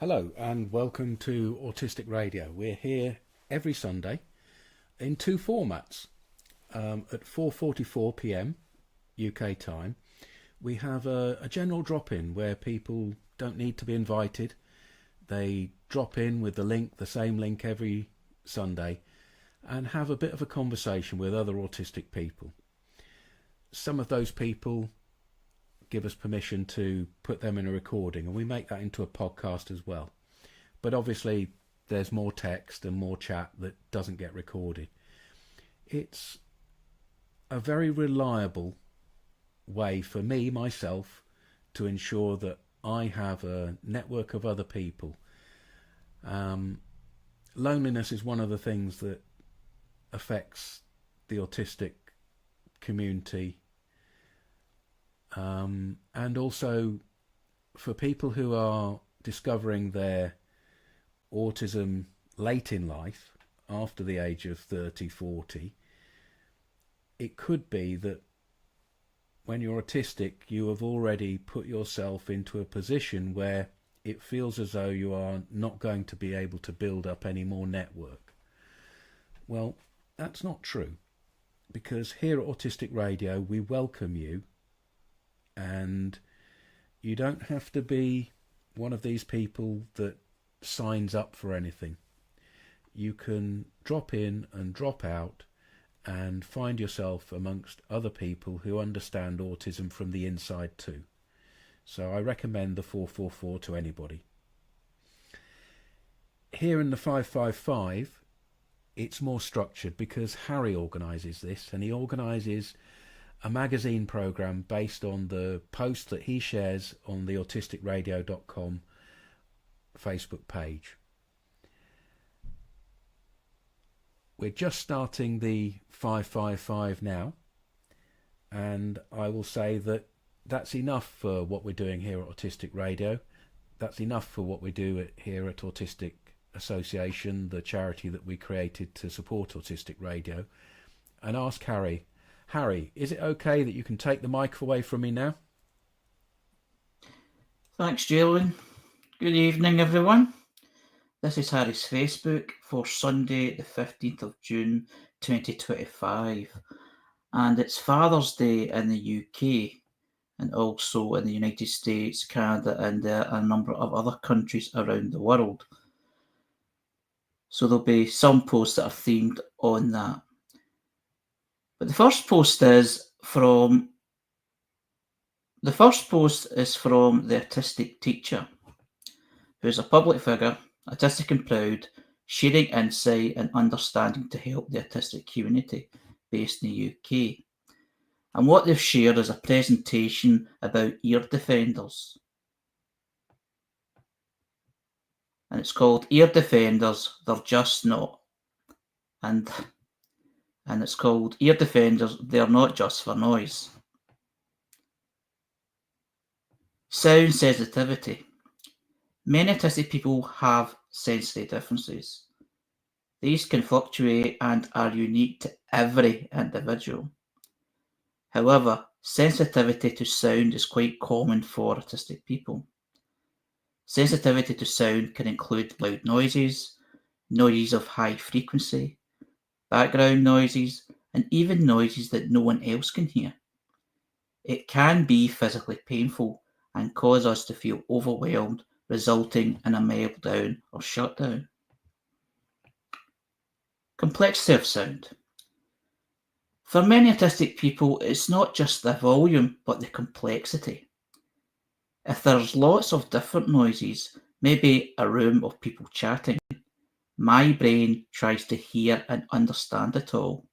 Hello and welcome to Autistic Radio. We're here every Sunday in two formats. At 4:44 p.m. UK time, we have a general drop-in where people don't need to be invited. They drop in with the same link every Sunday, and have a bit of a conversation with other autistic people. Some of those people give us permission to put them in a recording, and we make that into a podcast as well. But obviously there's more text and more chat that doesn't get recorded. It's a very reliable way for myself, to ensure that I have a network of other people. Loneliness is one of the things that affects the autistic community. And also for people who are discovering their autism late in life, after the age of 30, 40, it could be that when you're autistic, you have already put yourself into a position where it feels as though you are not going to be able to build up any more network. Well, that's not true, because here at Autistic Radio, we welcome you. And you don't have to be one of these people that signs up for anything. You can drop in and drop out and find yourself amongst other people who understand autism from the inside too. So I recommend the 444 to anybody. Here in the 555, it's more structured because Harry organises this, and he organises a magazine program based on the post that he shares on the autisticradio.com Facebook page. We're just starting the 555 now, and I will say that that's enough for what we're doing here at Autistic Radio. That's enough for what we do here at Autistic Association, the charity that we created to support Autistic Radio. And ask Harry, is it okay that you can take the mic away from me now? Thanks, Julian. Good evening, everyone. This is Harry's Facebook for Sunday, the 15th of June, 2025. And it's Father's Day in the UK and also in the United States, Canada, and a number of other countries around the world. So there'll be some posts that are themed on that. But the first post is from the autistic teacher, who is a public figure, autistic and proud, sharing insight and understanding to help the autistic community based in the UK. And what they've shared is a presentation about ear defenders. And it's called Ear Defenders, They're Just Not. And it's called Ear Defenders, They're Not Just for Noise. Sound sensitivity. Many autistic people have sensory differences. These can fluctuate and are unique to every individual. However, sensitivity to sound is quite common for autistic people. Sensitivity to sound can include loud noises, noises of high frequency, background noises, and even noises that no one else can hear. It can be physically painful and cause us to feel overwhelmed, resulting in a meltdown or shutdown. Complexity of sound. For many autistic people, it's not just the volume, but the complexity. If there's lots of different noises, maybe a room of people chatting, my brain tries to hear and understand it all.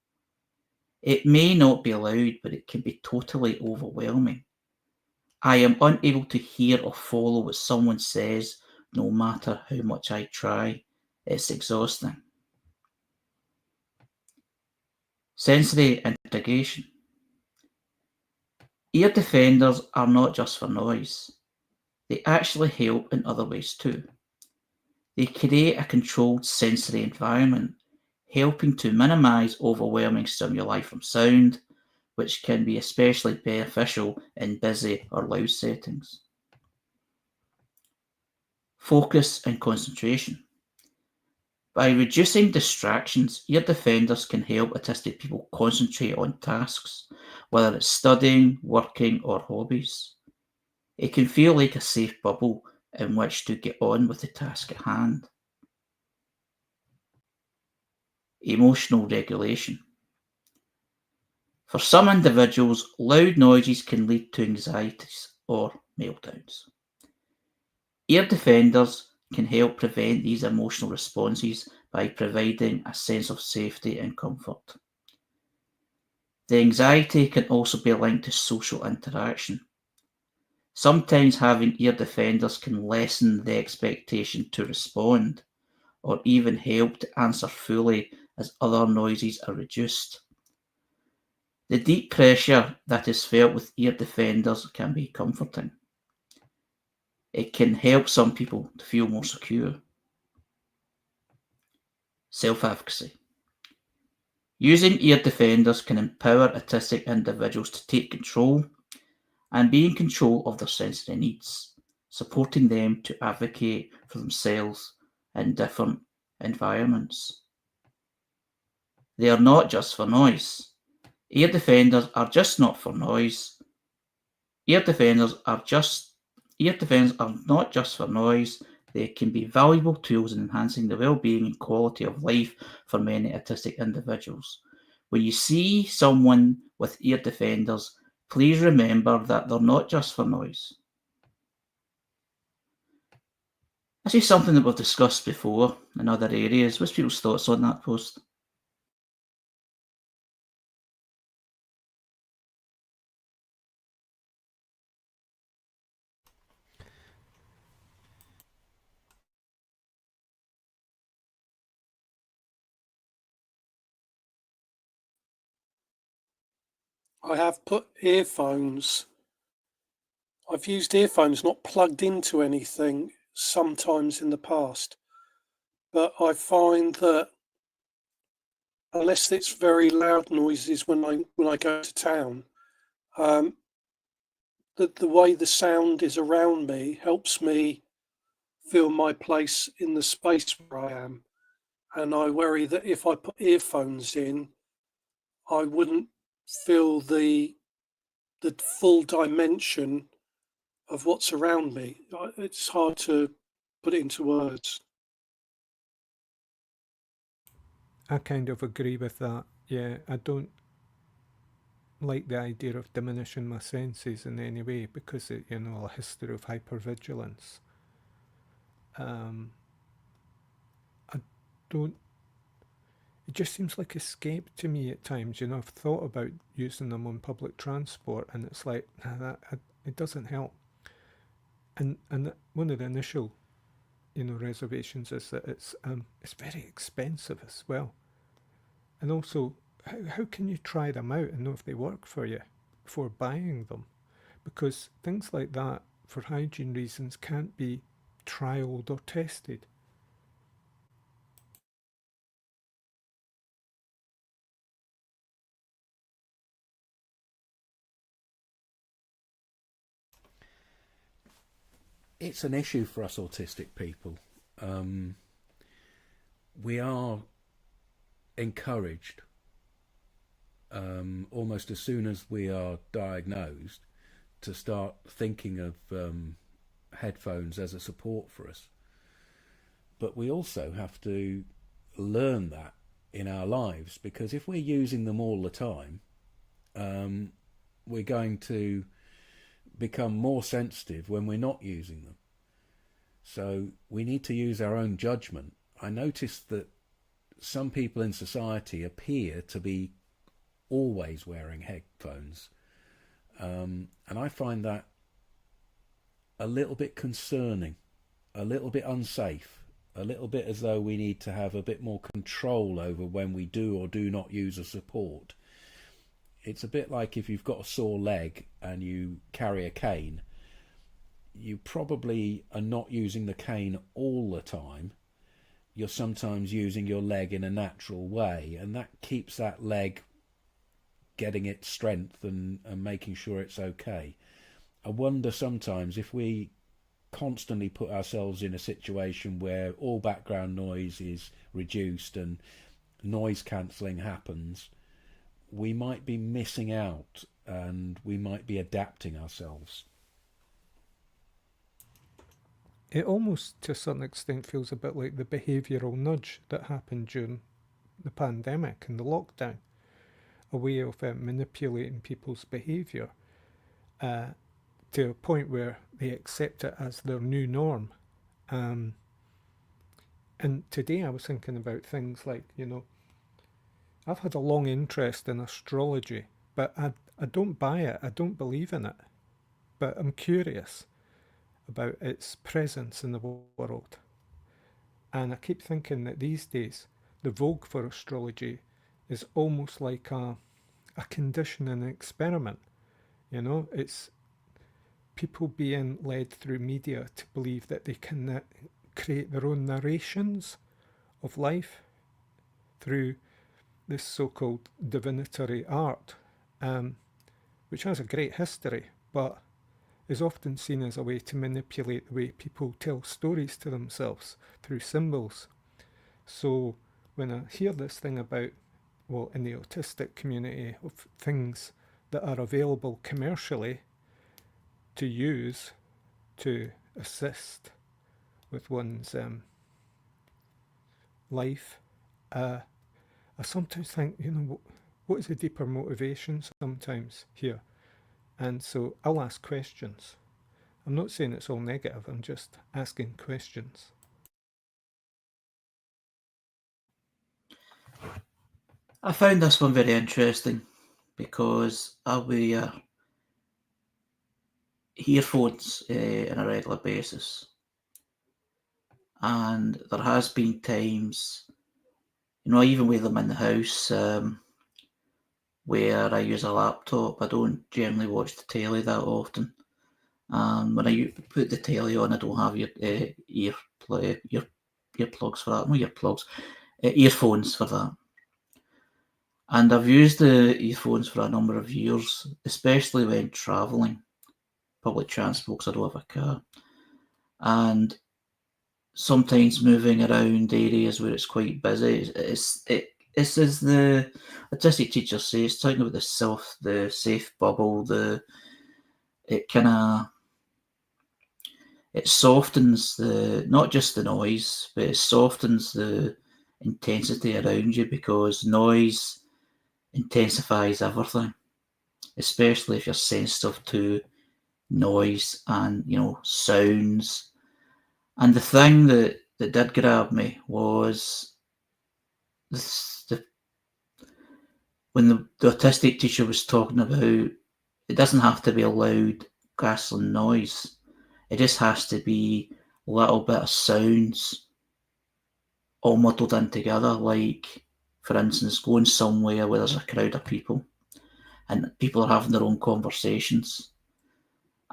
It may not be loud, but it can be totally overwhelming. I am unable to hear or follow what someone says, no matter how much I try. It's exhausting. Sensory integration. Ear defenders are not just for noise. They actually help in other ways too. They create a controlled sensory environment, helping to minimize overwhelming stimuli from sound, which can be especially beneficial in busy or loud settings. Focus and concentration. By reducing distractions, ear defenders can help autistic people concentrate on tasks, whether it's studying, working, or hobbies. It can feel like a safe bubble in which to get on with the task at hand. Emotional regulation. For some individuals, loud noises can lead to anxieties or meltdowns. Ear defenders can help prevent these emotional responses by providing a sense of safety and comfort. The anxiety can also be linked to social interaction. Sometimes having ear defenders can lessen the expectation to respond, or even help to answer fully as other noises are reduced. The deep pressure that is felt with ear defenders can be comforting. It can help some people to feel more secure. Self-advocacy. Using ear defenders can empower autistic individuals to take control and be in control of their sensory needs, supporting them to advocate for themselves in different environments. They are not just for noise. Ear defenders are just not for noise. Ear defenders are not just for noise. They can be valuable tools in enhancing the well-being and quality of life for many autistic individuals. When you see someone with ear defenders, please remember that they're not just for noise. This is something that we've discussed before in other areas. What's people's thoughts on that post? I have put earphones. I've used earphones not plugged into anything sometimes in the past, but I find that unless it's very loud noises when I go to town, that the way the sound is around me helps me feel my place in the space where I am. And I worry that if I put earphones in, I wouldn't feel the full dimension of what's around me. It's hard to put it into words. I kind of agree with that. Yeah, I don't like the idea of diminishing my senses in any way because of, a history of hypervigilance. I don't. It just seems like escape to me at times. I've thought about using them on public transport, and it's like it doesn't help. And one of the initial, reservations is that it's very expensive as well. And also, how can you try them out and know if they work for you before buying them? Because things like that, for hygiene reasons, can't be trialed or tested. It's an issue for us autistic people. We are encouraged almost as soon as we are diagnosed to start thinking of headphones as a support for us. But we also have to learn that in our lives, because if we're using them all the time, we're going to become more sensitive when we're not using them. So we need to use our own judgment. I noticed that some people in society appear to be always wearing headphones, and I find that a little bit concerning, a little bit unsafe, a little bit as though we need to have a bit more control over when we do or do not use a support. It's a bit like if you've got a sore leg and you carry a cane, you probably are not using the cane all the time. You're sometimes using your leg in a natural way, and that keeps that leg getting its strength and making sure it's okay. I wonder sometimes if we constantly put ourselves in a situation where all background noise is reduced and noise cancelling happens, we might be missing out and we might be adapting ourselves. It almost, to a certain extent, feels a bit like the behavioural nudge that happened during the pandemic and the lockdown, a way of manipulating people's behaviour to a point where they accept it as their new norm. And today I was thinking about things like, I've had a long interest in astrology, but I don't buy it, I don't believe in it. But I'm curious about its presence in the world. And I keep thinking that these days, the vogue for astrology is almost like a condition and an experiment. It's people being led through media to believe that they can create their own narrations of life through this so-called divinatory art, which has a great history, but is often seen as a way to manipulate the way people tell stories to themselves through symbols. So when I hear this thing about, in the autistic community, of things that are available commercially to use to assist with one's life, I sometimes think, what is the deeper motivation sometimes here? And so I'll ask questions. I'm not saying it's all negative, I'm just asking questions. I found this one very interesting because I wear earphones on a regular basis. And there has been times, I even wear them in the house where I use a laptop. I don't generally watch the telly that often. When I put the telly on, I don't have earplugs for that. No earplugs, earphones for that. And I've used the earphones for a number of years, especially when travelling, public transport, because I don't have a car. And sometimes moving around areas where it's quite busy, it's as the autistic teacher says, talking about the safe bubble, it softens not just the noise, but it softens the intensity around you, because noise intensifies everything, especially if you're sensitive to noise and sounds. And the thing that did grab me was when the autistic teacher was talking about, it doesn't have to be a loud gasoline noise. It just has to be a little bit of sounds all muddled in together, like, for instance, going somewhere where there's a crowd of people and people are having their own conversations.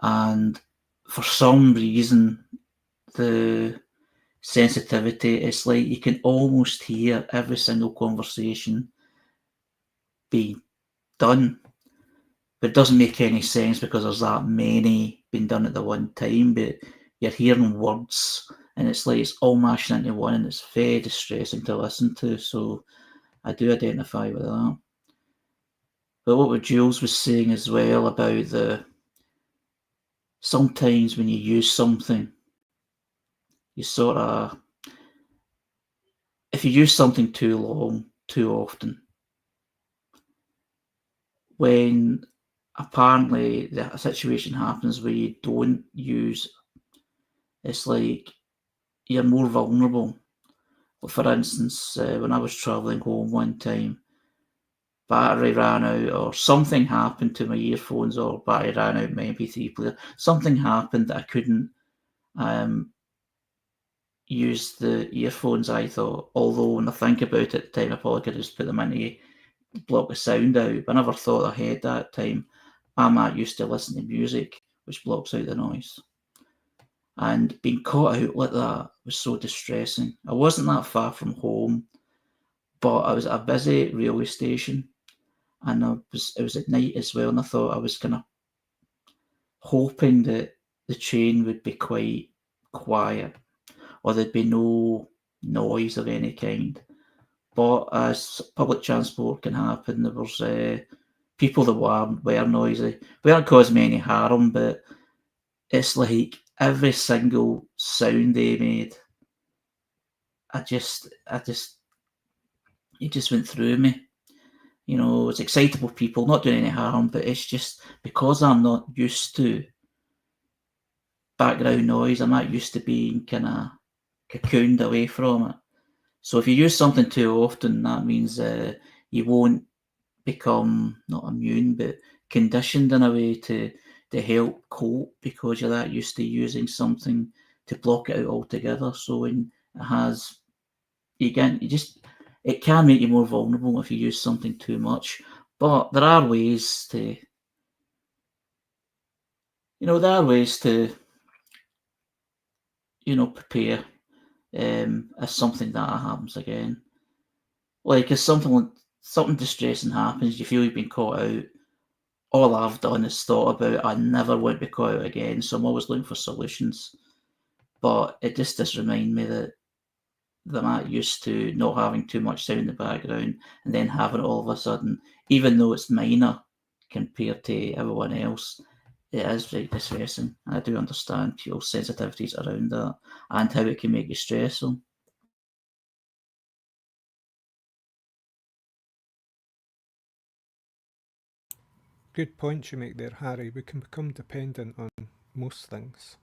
And for some reason, the sensitivity, it's like you can almost hear every single conversation being done. But it doesn't make any sense because there's that many being done at the one time. But you're hearing words and it's like it's all mashing into one, and it's very distressing to listen to. So I do identify with that. But what Jules was saying as well about sometimes when you use something, you sort of, if you use something too long, too often, when apparently the situation happens where you don't use, it's like you're more vulnerable. For instance, when I was travelling home one time, battery ran out or something happened to my earphones, or battery ran out my MP3 player. Something happened that I couldn't use the earphones, I thought. Although when I think about it at the time, I probably could have just put them in to block the sound out. But I never thought ahead that time. I'm not used to listening to music, which blocks out the noise. And being caught out like that was so distressing. I wasn't that far from home, but I was at a busy railway station, and it was at night as well, and I thought I was kind of hoping that the train would be quite quiet, or there'd be no noise of any kind. But as public transport can happen, there was people that were noisy. We weren't causing me any harm, but it's like every single sound they made, it just went through me. You know, it's excitable people, not doing any harm, but it's just because I'm not used to background noise, I'm not used to being kind of cocooned away from it. So if you use something too often, that means you won't become not immune, but conditioned in a way to help cope, because you're that used to using something to block it out altogether. So when it has, it can make you more vulnerable if you use something too much. But there are ways to, prepare if something that happens again. Like if something distressing happens, you feel you've been caught out. All I've done is thought about I never want to be caught out again, so I'm always looking for solutions. But it just does remind me that I'm not used to not having too much sound in the background, and then having it all of a sudden, even though it's minor compared to everyone else, it is very distressing. I do understand people's sensitivities around that and how it can make you stressful. Good point you make there, Harry. We can become dependent on most things.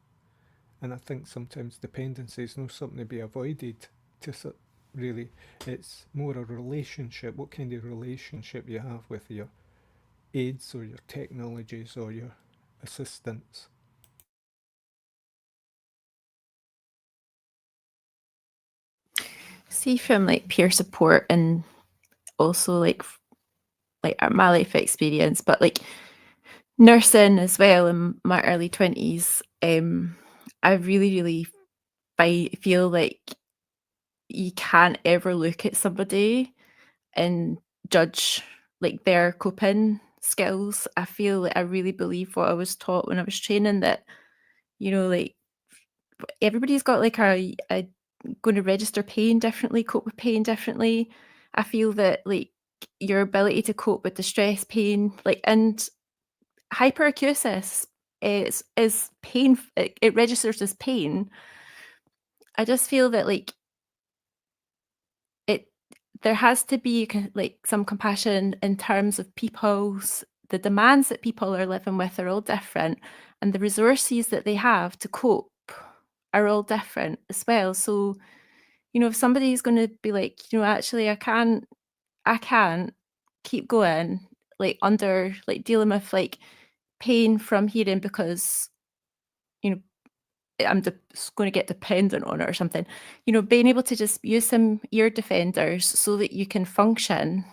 And I think sometimes dependency is not something to be avoided. Really, it's more a relationship. What kind of relationship you have with your aids or your technologies or your assistants. See, from like peer support and also like my life experience, but like nursing as well in my early 20s, I really feel like you can't ever look at somebody and judge like their coping skills. I feel like I really believe what I was taught when I was training, that, you know, like everybody's got like a going to register pain differently, cope with pain differently. I feel that like your ability to cope with distress, pain, like, and hyperacusis is pain. It registers as pain. I just feel that like there has to be like some compassion in terms of the demands that people are living with are all different, and the resources that they have to cope are all different as well. So, you know, if somebody's going to be like, you know, actually I can't keep going, like under like dealing with like pain from hearing because, you know, I'm going to get dependent on it or something, you know, being able to just use some ear defenders so that you can function,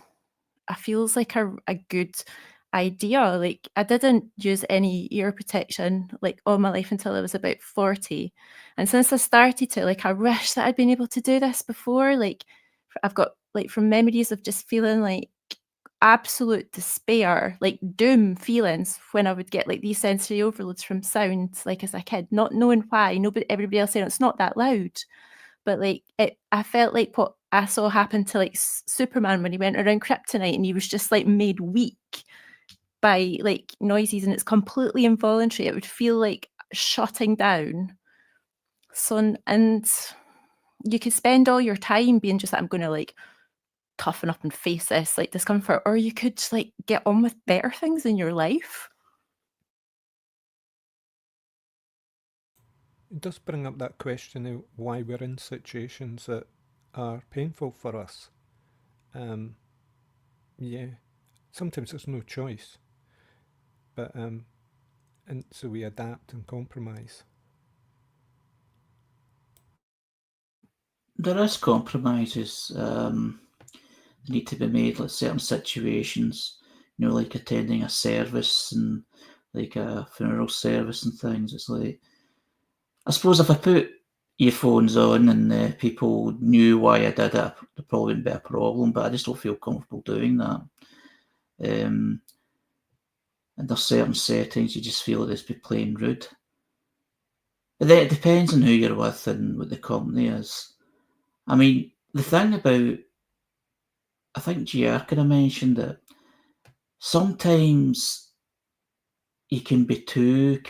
I feels like a good idea. Like I didn't use any ear protection like all my life until I was about 40. And since I started to, like, I wish that I'd been able to do this before. Like I've got like from memories of just feeling like absolute despair, like doom feelings when I would get like these sensory overloads from sound, like as a kid, not knowing why. Everybody else saying it's not that loud, but like I felt like what I saw happen to like Superman when he went around kryptonite and he was just like made weak by like noises, and it's completely involuntary. It would feel like shutting down. So, and you could spend all your time being just like, I'm going to like toughen up and face this like discomfort, or you could like get on with better things in your life. It does bring up that question of why we're in situations that are painful for us. Yeah, sometimes there's no choice, but and so we adapt and compromise. There is compromises need to be made, like certain situations, you know, like attending a service and like a funeral service and things. It's like, I suppose if I put earphones on and people knew why I did it, there probably wouldn't be a problem, but I just don't feel comfortable doing that. And there's certain settings you just feel like it's be plain rude. It depends on who you're with and what the company is. I mean, the thing about, I think GR kind of mentioned it, sometimes you can be too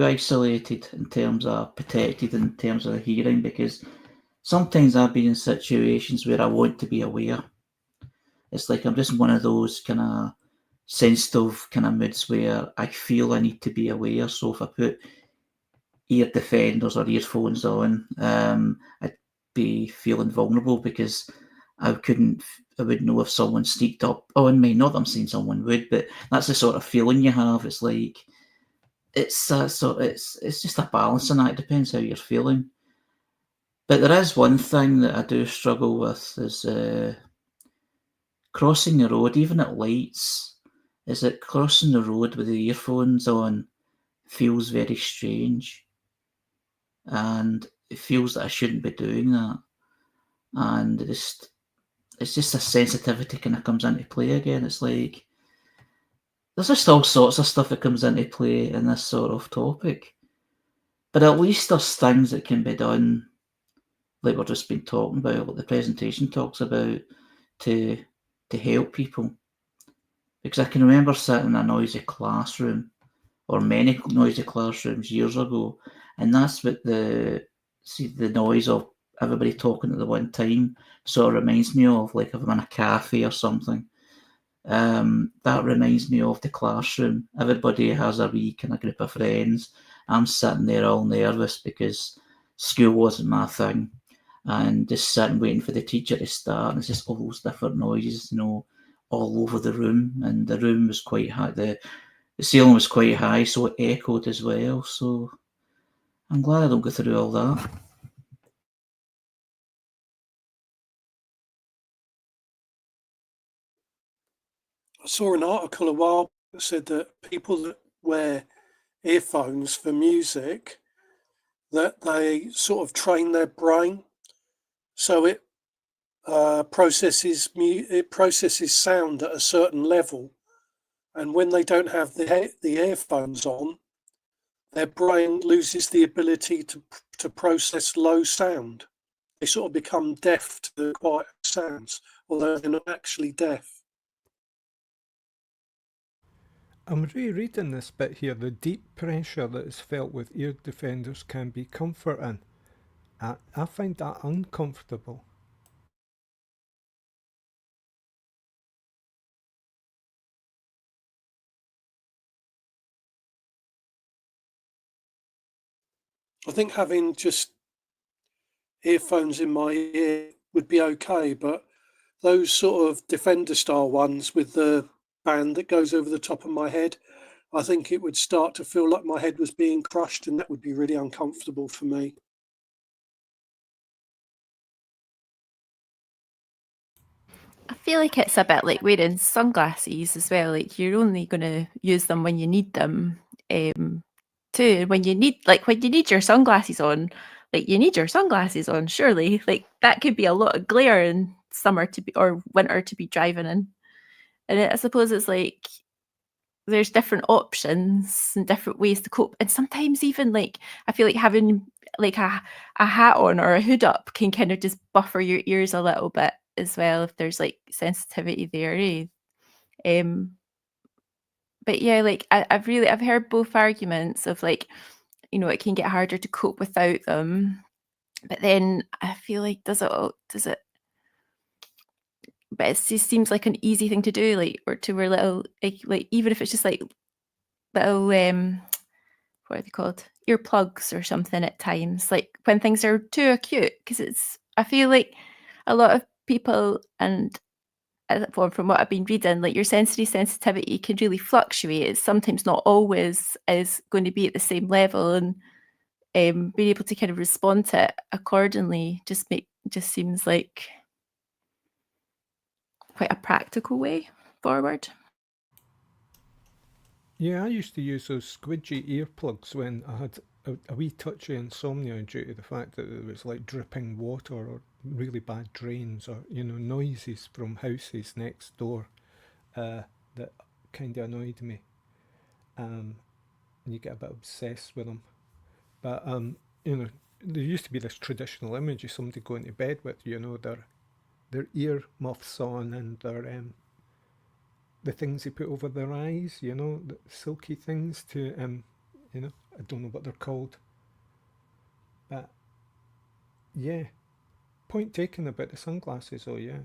isolated in terms of protected in terms of hearing, because sometimes I've been in situations where I want to be aware. It's like I'm just one of those kind of sensitive kind of moods where I feel I need to be aware. So if I put ear defenders or earphones on, I'd be feeling vulnerable because I would know if someone sneaked up on me. Not that I'm saying someone would, but that's the sort of feeling you have. It's like it's just a balancing act. It depends how you're feeling. But there is one thing that I do struggle with is crossing the road, even at lights. Is that crossing the road with the earphones on feels very strange, and it feels that I shouldn't be doing that. And it's just a sensitivity kind of comes into play again. It's like there's just all sorts of stuff that comes into play in this sort of topic. But at least there's things that can be done, like we've just been talking about, what the presentation talks about, to help people. Because I can remember sitting in a noisy classroom, or many noisy classrooms years ago, and that's what the noise of everybody talking at the one time sort of reminds me of, like if I'm in a cafe or something. That reminds me of the classroom. Everybody has a wee kind of group of friends. I'm sitting there all nervous because school wasn't my thing, and just sitting waiting for the teacher to start, and it's just all those different noises, all over the room, and the room was quite high. The ceiling was quite high, so it echoed as well. So I'm glad I don't go through all that. I saw an article a while that said that people that wear earphones for music, that they sort of train their brain so it processes sound at a certain level, and when they don't have the earphones on, their brain loses the ability to process low sound. They sort of become deaf to the quiet sounds, although they're not actually deaf. I'm rereading this bit here. The deep pressure that is felt with ear defenders can be comforting. I find that uncomfortable. I think having just earphones in my ear would be okay, but those sort of Defender style ones with the band that goes over the top of my head, I think it would start to feel like my head was being crushed, and that would be really uncomfortable for me. I feel like it's a bit like wearing sunglasses as well. Like you're only going to use them when you need them. Too, when you need your sunglasses on, like you need your sunglasses on. Surely, like that could be a lot of glare in summer or winter to be driving in. And I suppose it's like there's different options and different ways to cope. And sometimes even like I feel like having like a hat on or a hood up can kind of just buffer your ears a little bit as well if there's like sensitivity there. But yeah, like I've heard both arguments of like, it can get harder to cope without them. But then I feel like does it but it just seems like an easy thing to do, like or to wear little like even if it's just like little what are they called, earplugs or something at times, like when things are too acute, because I feel like a lot of people, and from what I've been reading, like your sensory sensitivity can really fluctuate. It's sometimes not always is going to be at the same level, and being able to kind of respond to it accordingly just seems like quite a practical way forward. Yeah, I used to use those squidgy earplugs when I had a wee touchy insomnia due to the fact that there was like dripping water or really bad drains or, noises from houses next door that kind of annoyed me. and you get a bit obsessed with them. But you know, there used to be this traditional image of somebody going to bed with, you know, their ear muffs on and their the things they put over their eyes, you know, the silky things to you know, I don't know what they're called. But yeah, point taken about the sunglasses. Oh yeah.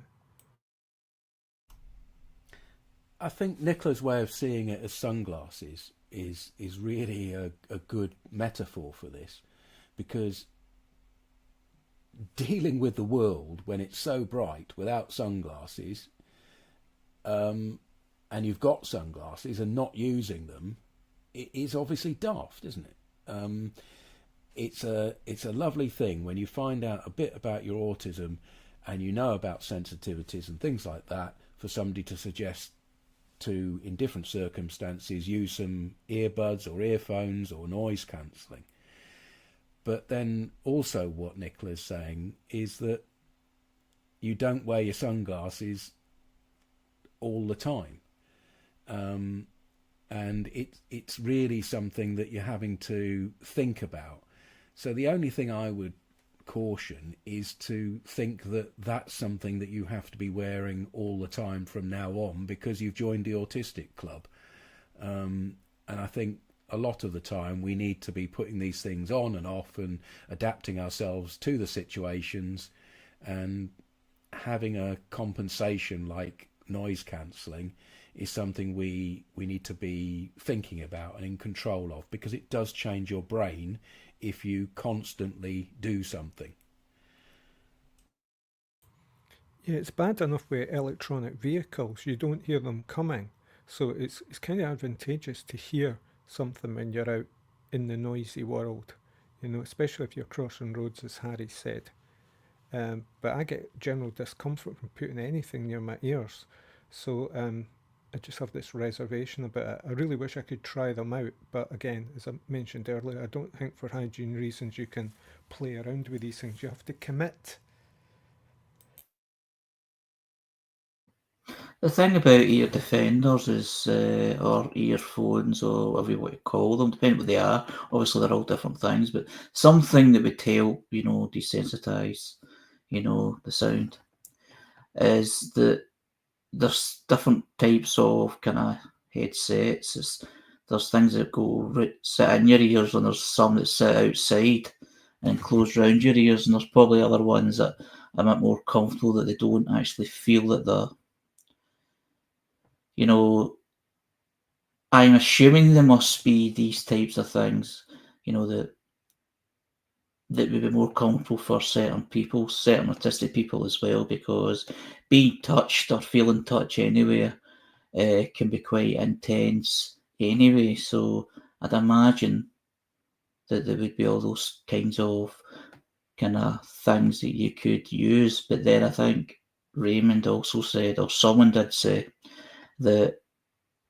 I think Nicola's way of seeing it as sunglasses is really a good metaphor for this, because dealing with the world when it's so bright without sunglasses, and you've got sunglasses and not using them, it is obviously daft, isn't it? It's a lovely thing when you find out a bit about your autism and you know about sensitivities and things like that, for somebody to suggest to, in different circumstances, use some earbuds or earphones or noise cancelling. But then also what Nicola's saying is that you don't wear your sunglasses all the time. And it's really something that you're having to think about. So the only thing I would caution is to think that that's something that you have to be wearing all the time from now on because you've joined the Autistic Club. And I think a lot of the time we need to be putting these things on and off and adapting ourselves to the situations, and having a compensation like noise cancelling is something we need to be thinking about and in control of, because it does change your brain if you constantly do something. Yeah, it's bad enough with electronic vehicles. You don't hear them coming. So it's kind of advantageous to hear something when you're out in the noisy world, you know, especially if you're crossing roads, as Harry said. But I get general discomfort from putting anything near my ears. So I just have this reservation about it. I really wish I could try them out. But again, as I mentioned earlier, I don't think for hygiene reasons you can play around with these things. You have to commit. The thing about ear defenders is, or earphones, or whatever you want to call them, depending what they are. Obviously, they're all different things, but something that would help, you know, desensitize, you know, the sound, is that there's different types of kind of headsets. There's things that go sit in your ears, and there's some that sit outside and close round your ears, and there's probably other ones that are a bit more comfortable, that they don't actually feel that they're, you know, I'm assuming there must be these types of things, you know, that would be more comfortable for certain people, certain autistic people as well, because being touched or feeling touch anywhere can be quite intense anyway. So I'd imagine that there would be all those kinds of kind of things that you could use. But then I think Raymond also said, or someone did say, that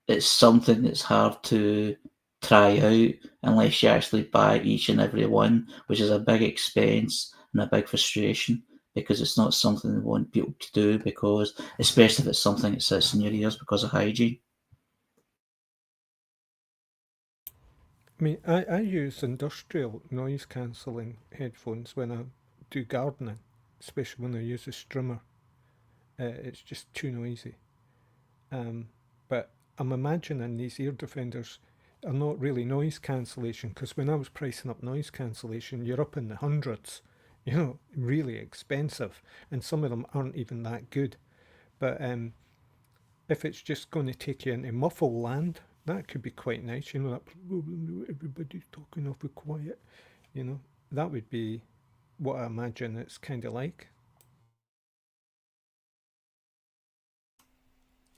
it's something that's hard to try out unless you actually buy each and every one, which is a big expense and a big frustration, because it's not something they want people to do, because especially if it's something that sits in your ears because of hygiene. I mean, I use industrial noise cancelling headphones when I do gardening, especially when I use a strimmer. It's just too noisy. But I'm imagining these ear defenders are not really noise cancellation, because when I was pricing up noise cancellation, you're up in the hundreds, you know, really expensive, and some of them aren't even that good. But if it's just going to take you into muffle land, that could be quite nice, you know, that everybody's talking awful quiet, you know, that would be what I imagine it's kind of like.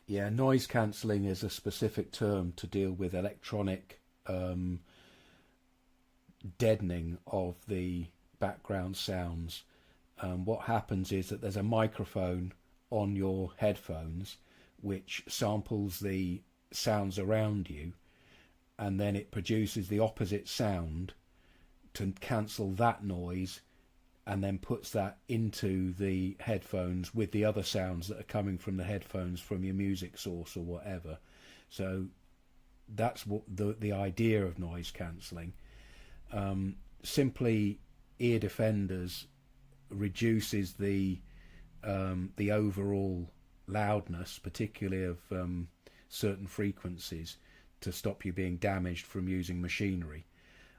Yeah, noise cancelling is a specific term to deal with electronic deadening of the background sounds. What happens is that there's a microphone on your headphones which samples the sounds around you, and then it produces the opposite sound to cancel that noise, and then puts that into the headphones with the other sounds that are coming from the headphones from your music source or whatever. So that's what the idea of noise cancelling. Simply ear defenders reduces the overall loudness, particularly of certain frequencies, to stop you being damaged from using machinery.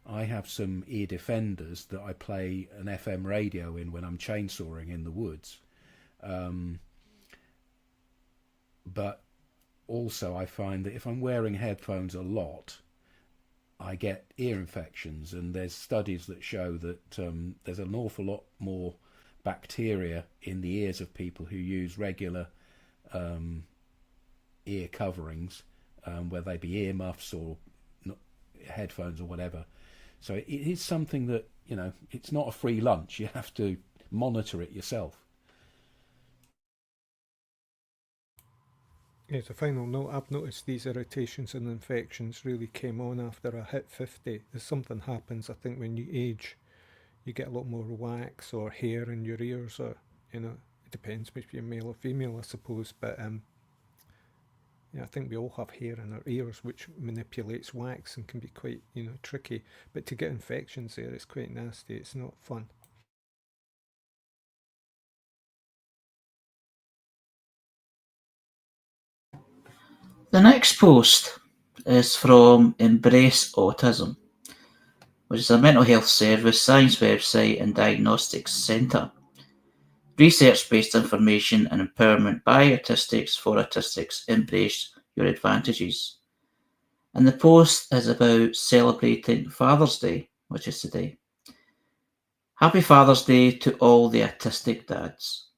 I have some ear defenders that I play an FM radio in when I'm chainsawing in the woods. But also I find that if I'm wearing headphones a lot, I get ear infections, and there's studies that show that there's an awful lot more bacteria in the ears of people who use regular ear coverings, whether they be ear muffs or headphones or whatever. So it is something that, you know, it's not a free lunch. You have to monitor it yourself. As a final note, I've noticed these irritations and infections really came on after I hit 50. As something happens, I think when you age, you get a lot more wax or hair in your ears, or, you know, it depends if you're male or female, I suppose, but yeah, I think we all have hair in our ears which manipulates wax and can be quite, you know, tricky. But to get infections there, it's quite nasty. It's not fun. The next post is from Embrace Autism, which is a mental health service, science website and diagnostics centre. Research-based information and empowerment by autistics for autistics. Embrace your advantages. And the post is about celebrating Father's Day, which is today. Happy Father's Day to all the autistic dads.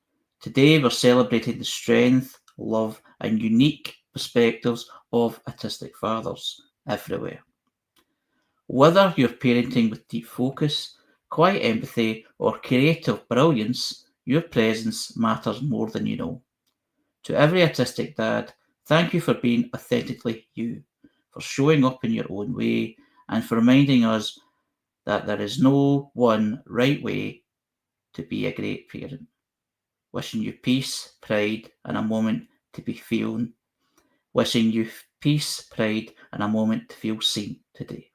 Today we're celebrating the strength, love and unique perspectives of autistic fathers everywhere. Whether you're parenting with deep focus, quiet empathy or creative brilliance, your presence matters more than you know. To every autistic dad, thank you for being authentically you, for showing up in your own way, and for reminding us that there is no one right way to be a great parent. Wishing you peace, pride, and a moment to be feeling. Wishing you peace, pride, and a moment to feel seen today.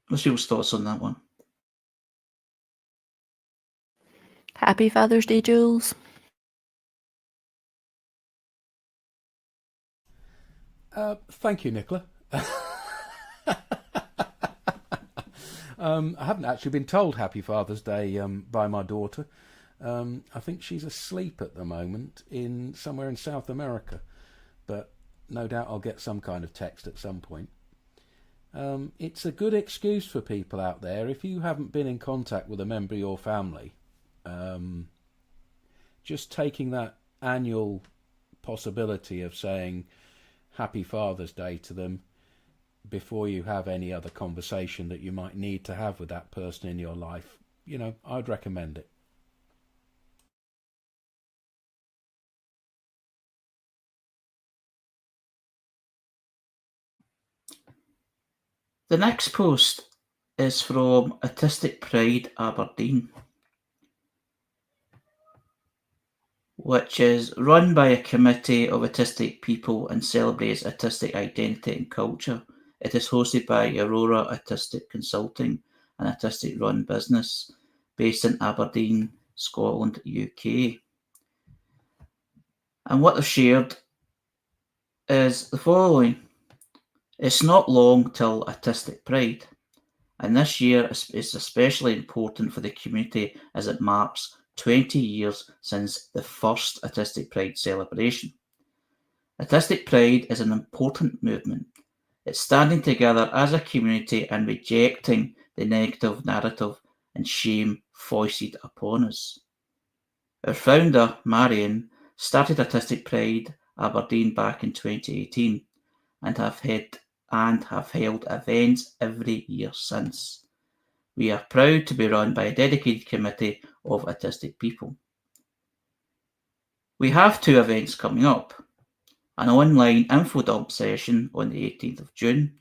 What's your thoughts on that one? Happy Father's Day, Jules. Thank you, Nicola. I haven't actually been told Happy Father's Day by my daughter. I think she's asleep at the moment somewhere in South America, but no doubt I'll get some kind of text at some point. It's a good excuse for people out there, if you haven't been in contact with a member of your family, just taking that annual possibility of saying Happy Father's Day to them before you have any other conversation that you might need to have with that person in your life, you know, I'd recommend it. The next post is from Autistic Pride Aberdeen, which is run by a committee of autistic people and celebrates autistic identity and culture. It is hosted by Aurora Autistic Consulting, an autistic-run business based in Aberdeen, Scotland, UK. And what they've shared is the following. It's not long till Autistic Pride, and this year is especially important for the community as it marks 20 years since the first Autistic Pride celebration. Autistic Pride is an important movement. It's standing together as a community and rejecting the negative narrative and shame foisted upon us. Our founder, Marion, started Autistic Pride Aberdeen back in 2018 and have held events every year since. We are proud to be run by a dedicated committee of autistic people. We have 2 events coming up. An online info dump session on the 18th of June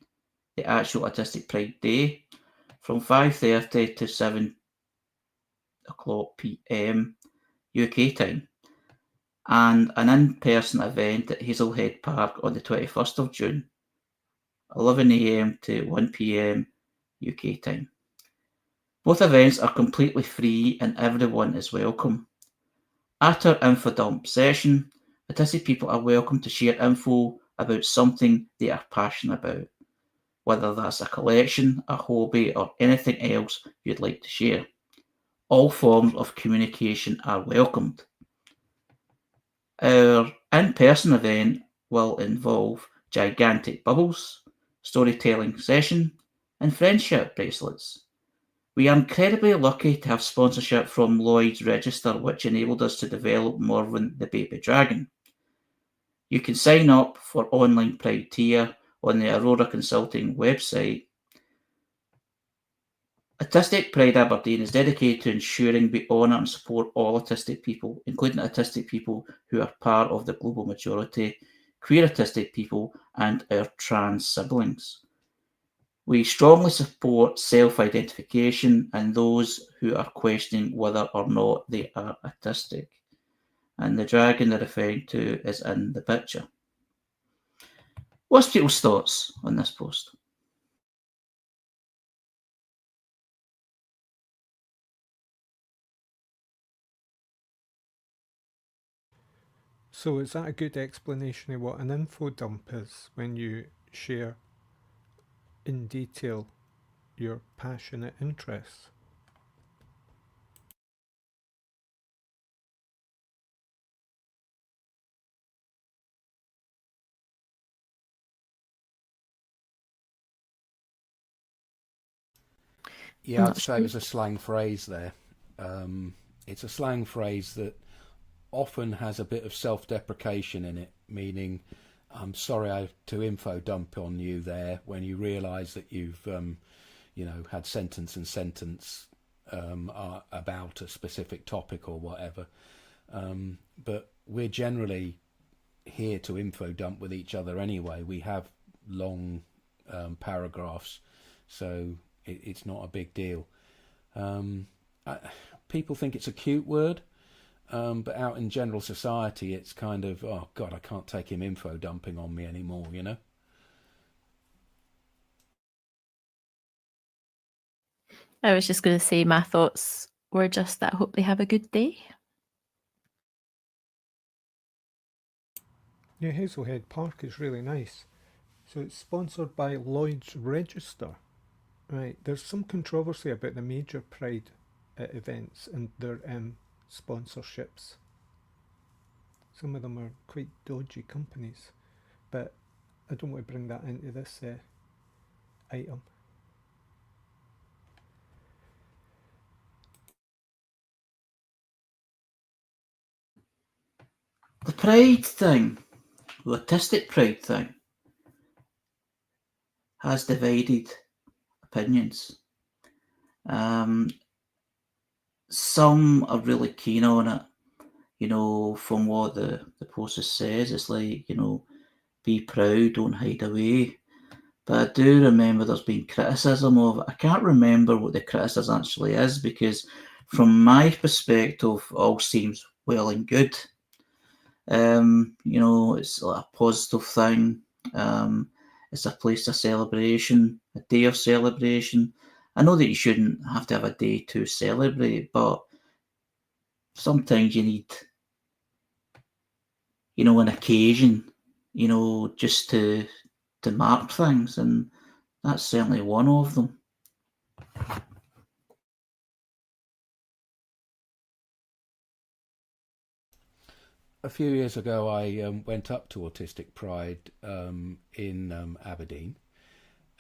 the actual Autistic Pride Day from 5:30 to 7 o'clock PM UK time, and an in-person event at Hazelhead Park on the 21st of June, 11 AM to 1 PM UK time. Both events are completely free and everyone is welcome. At our info dump session, autistic people are welcome to share info about something they are passionate about, whether that's a collection, a hobby, or anything else you'd like to share. All forms of communication are welcomed. Our in-person event will involve gigantic bubbles, storytelling session, and friendship bracelets. We are incredibly lucky to have sponsorship from Lloyd's Register, which enabled us to develop Morven the Baby Dragon. You can sign up for online Pride tier on the Aurora Consulting website. Autistic Pride Aberdeen is dedicated to ensuring we honour and support all autistic people, including autistic people who are part of the global majority, queer autistic people, and our trans siblings. We strongly support self-identification and those who are questioning whether or not they are autistic. And the dragon they're referring to is in the picture. What's people's thoughts on this post? So is that a good explanation of what an info dump is, when you share in detail your passionate interests? Yeah, I'd say it was a slang phrase there. It's a slang phrase that often has a bit of self-deprecation in it, meaning I'm sorry to info dump on you there when you realise that you've had sentence and sentence about a specific topic or whatever. But we're generally here to info dump with each other anyway. We have long paragraphs, so it's not a big deal. People think it's a cute word, but out in general society, it's kind of, oh God, I can't take him info dumping on me anymore, you know? I was just going to say my thoughts were just that I hope they have a good day. Yeah, Hazelhead Park is really nice. So it's sponsored by Lloyd's Register. Right, there's some controversy about the major Pride events and their sponsorships. Some of them are quite dodgy companies, but I don't want to bring that into this item. The Pride thing, the autistic Pride thing, has divided opinions. Some are really keen on it, from what the poster says. It's like, be proud, don't hide away. But I do remember there's been criticism of it. I can't remember what the criticism actually is, because from my perspective, all seems well and good. It's like a positive thing. It's a place of celebration, a day of celebration. I know that you shouldn't have to have a day to celebrate, but sometimes you need, an occasion, just to mark things, and that's certainly one of them. A few years ago, I went up to Autistic Pride in Aberdeen.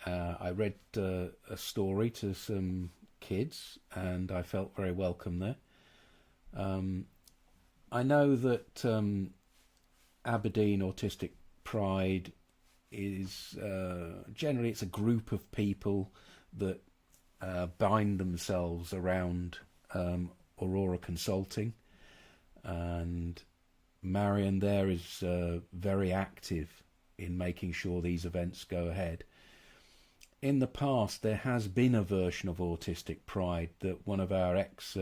I read a story to some kids, and I felt very welcome there. I know that Aberdeen Autistic Pride is generally, it's a group of people that bind themselves around Aurora Consulting, and Marion there is very active in making sure these events go ahead. in the past there has been a version of Autistic Pride that one of our ex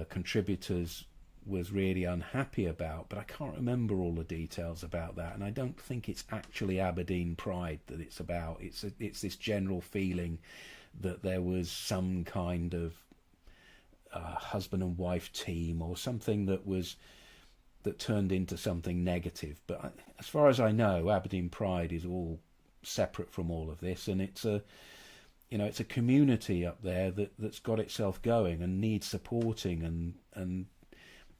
contributors was really unhappy about, but I can't remember all the details about that, and I don't think it's actually Aberdeen Pride that it's about. It's this general feeling that there was some kind of husband and wife team or something that turned into something negative. But as far as I know, Aberdeen Pride is all separate from all of this, and it's a community up there that's got itself going and needs supporting, and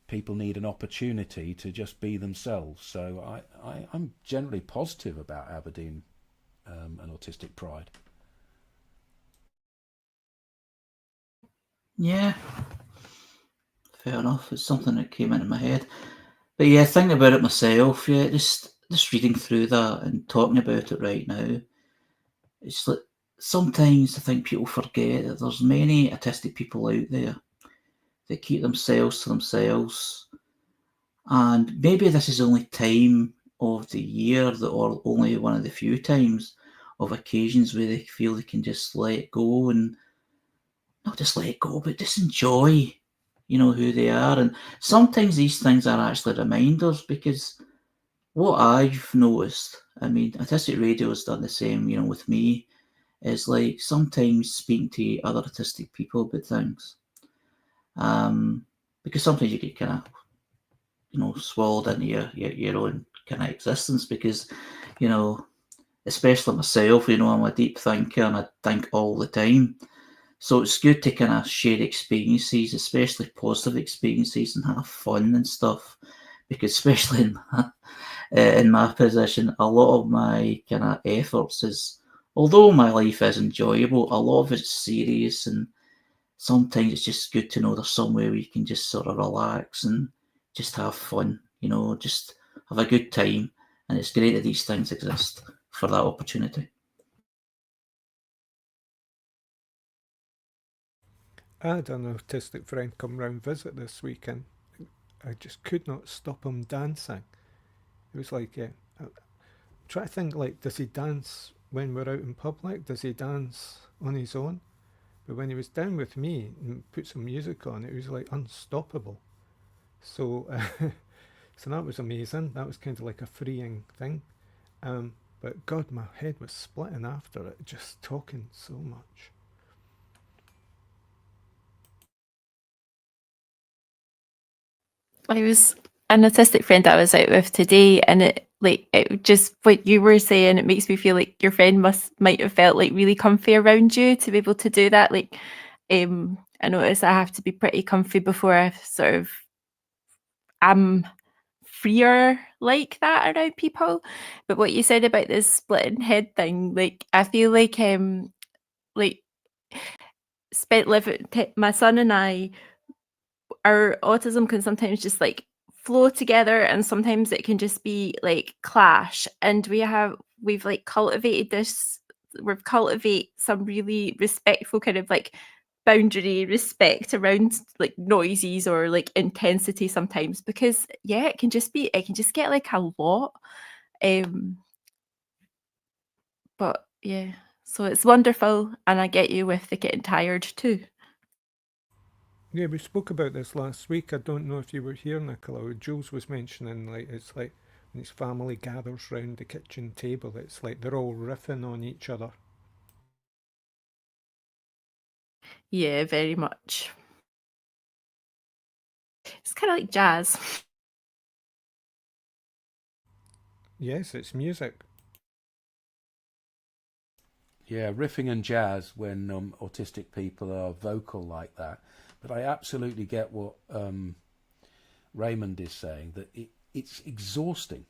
people need an opportunity to just be themselves. So I'm generally positive about Aberdeen and Autistic Pride. Yeah, fair enough. It's something that came into my head. But yeah, thinking about it myself, yeah, just reading through that and talking about it right now, it's like sometimes I think people forget that there's many autistic people out there that keep themselves to themselves. And maybe this is the only time of the year or only one of the few times of occasions where they feel they can just let go, and not just let go, but just enjoy, who they are. And sometimes these things are actually reminders, because what I've noticed, I mean, Autistic Radio has done the same, with me, is like sometimes speaking to other autistic people about things. Because sometimes you get kind of, swallowed into your own kind of existence, because, especially myself, I'm a deep thinker and I think all the time. So it's good to kind of share experiences, especially positive experiences, and have fun and stuff. Because especially in my position, a lot of my kind of efforts is, although my life is enjoyable, a lot of it's serious, and sometimes it's just good to know there's somewhere where you can just sort of relax and just have fun, just have a good time. And it's great that these things exist for that opportunity. I had an autistic friend come round visit this weekend. I just could not stop him dancing. It was like, try to think, like, does he dance when we're out in public? Does he dance on his own? But when he was down with me and put some music on, it was like unstoppable. So, so that was amazing. That was kind of like a freeing thing. But God, my head was splitting after it, just talking so much. I was an autistic friend I was out with today, and it just what you were saying, it makes me feel like your friend might have felt like really comfy around you to be able to do that. Like, I notice I have to be pretty comfy before I sort of am freer like that around people. But what you said about this splitting head thing, like I feel like my son and I, our autism can sometimes just like flow together, and sometimes it can just be like clash. And we've cultivated some really respectful kind of like boundary respect around like noises or like intensity sometimes, because it can just get like a lot. But yeah, so it's wonderful, and I get you with the getting tired too. Yeah, we spoke about this last week. I don't know if you were here, Nicola. Jules was mentioning, like, it's like when his family gathers round the kitchen table, it's like they're all riffing on each other. Yeah, very much. It's kind of like jazz. Yes, it's music. Yeah, riffing and jazz when autistic people are vocal like that. But I absolutely get what Raymond is saying, that it's exhausting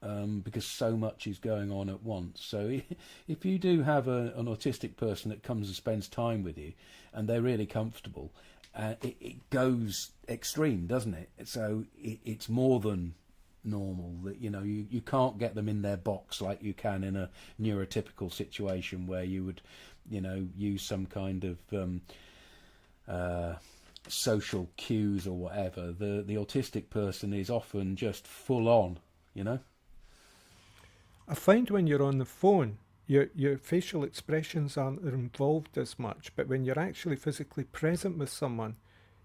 because so much is going on at once. So if you do have an autistic person that comes and spends time with you and they're really comfortable, it goes extreme, doesn't it? So it's more than normal that you can't get them in their box like you can in a neurotypical situation where you would use some kind of social cues or whatever. The autistic person is often just full on. I find when you're on the phone, your facial expressions aren't involved as much, but when you're actually physically present with someone,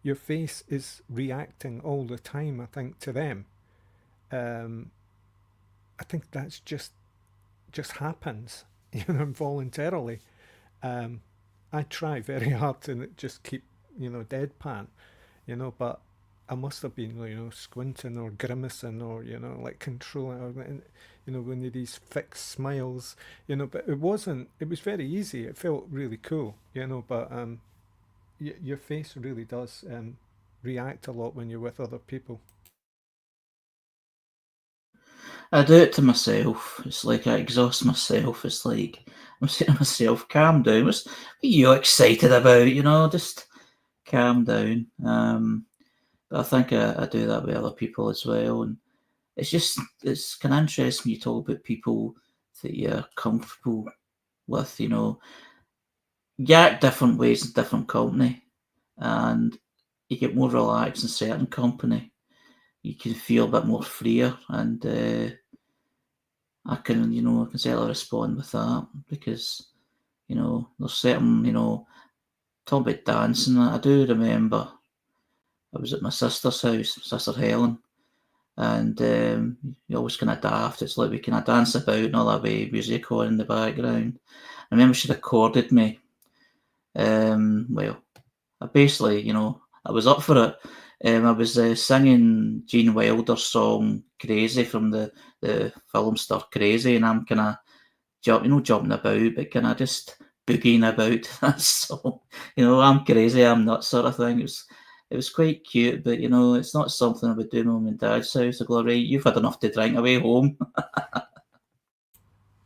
your face is reacting all the time, I think, to them. I think that's just happens, involuntarily. I try very hard to just keep, deadpan, but I must have been, squinting or grimacing or, like controlling, or, one of these fixed smiles, but it was very easy. It felt really cool, but your face really does react a lot when you're with other people. I do it to myself. It's like I exhaust myself. It's like I'm saying to myself, calm down. What are you excited about? Just calm down. But I think I do that with other people as well. And it's kind of interesting when you talk about people that you're comfortable with, You act different ways in different company, and you get more relaxed in certain company. You can feel a bit more freer, and I can certainly respond with that because, there's certain, talking about dancing, I do remember I was at my sister's house, Sister Helen, and you always kind of daft. It's like we kind of dance about and all that way, music on in the background. I remember she recorded me. Well, I basically, I was up for it. I was singing Gene Wilder's song "Crazy" from the film Stir Crazy, and I'm kind of jumping about, but kind of just boogieing about that song. I'm crazy, I'm nuts, sort of thing. It was quite cute, but it's not something I would do in my mum and dad's house. I go, right, you've had enough to drink, away home.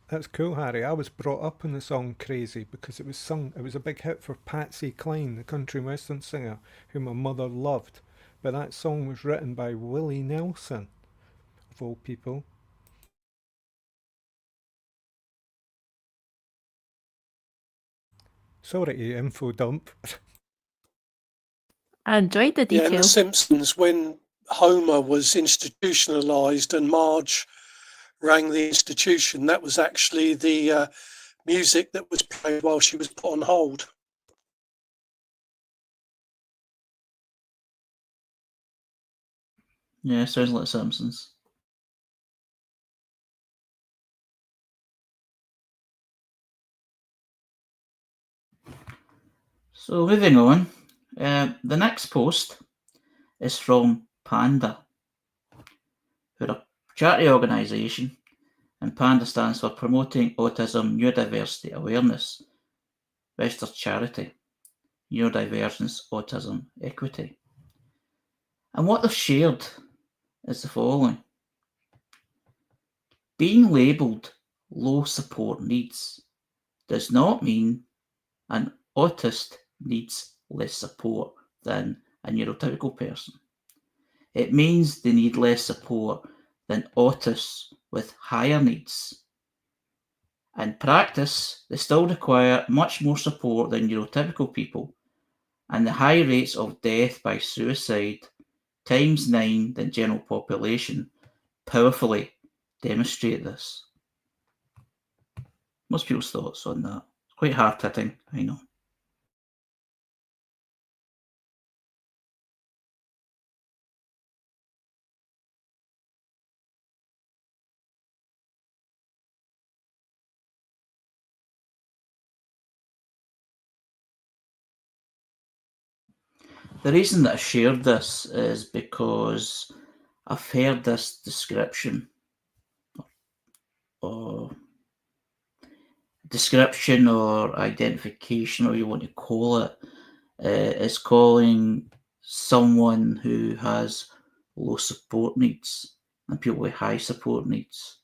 That's cool, Harry. I was brought up on the song Crazy because it was a big hit for Patsy Cline, the country western singer, who my mother loved. But that song was written by Willie Nelson, of all people. Sorry to info dump. I enjoyed the Yeah, in The detail. Simpsons, when Homer was institutionalized and Marge rang the institution, that was actually the music that was played while she was put on hold. Yeah, sounds like Simpsons. So moving on, the next post is from Panda, who are a charity organisation, and Panda stands for Promoting Autism Neurodiversity Awareness, registered charity, Neurodivergence Autism Equity. And what they've shared is the following. Being labelled low support needs does not mean an autist needs less support than a neurotypical person. It means they need less support than autists with higher needs. In practice, they still require much more support than neurotypical people, and the high rates of death by suicide, ×9 than general population, powerfully demonstrate this. Most people's thoughts on that? It's quite hard-hitting, I know. The reason that I shared this is because I've heard this description or identification, or you want to call it, is calling someone who has low support needs and people with high support needs.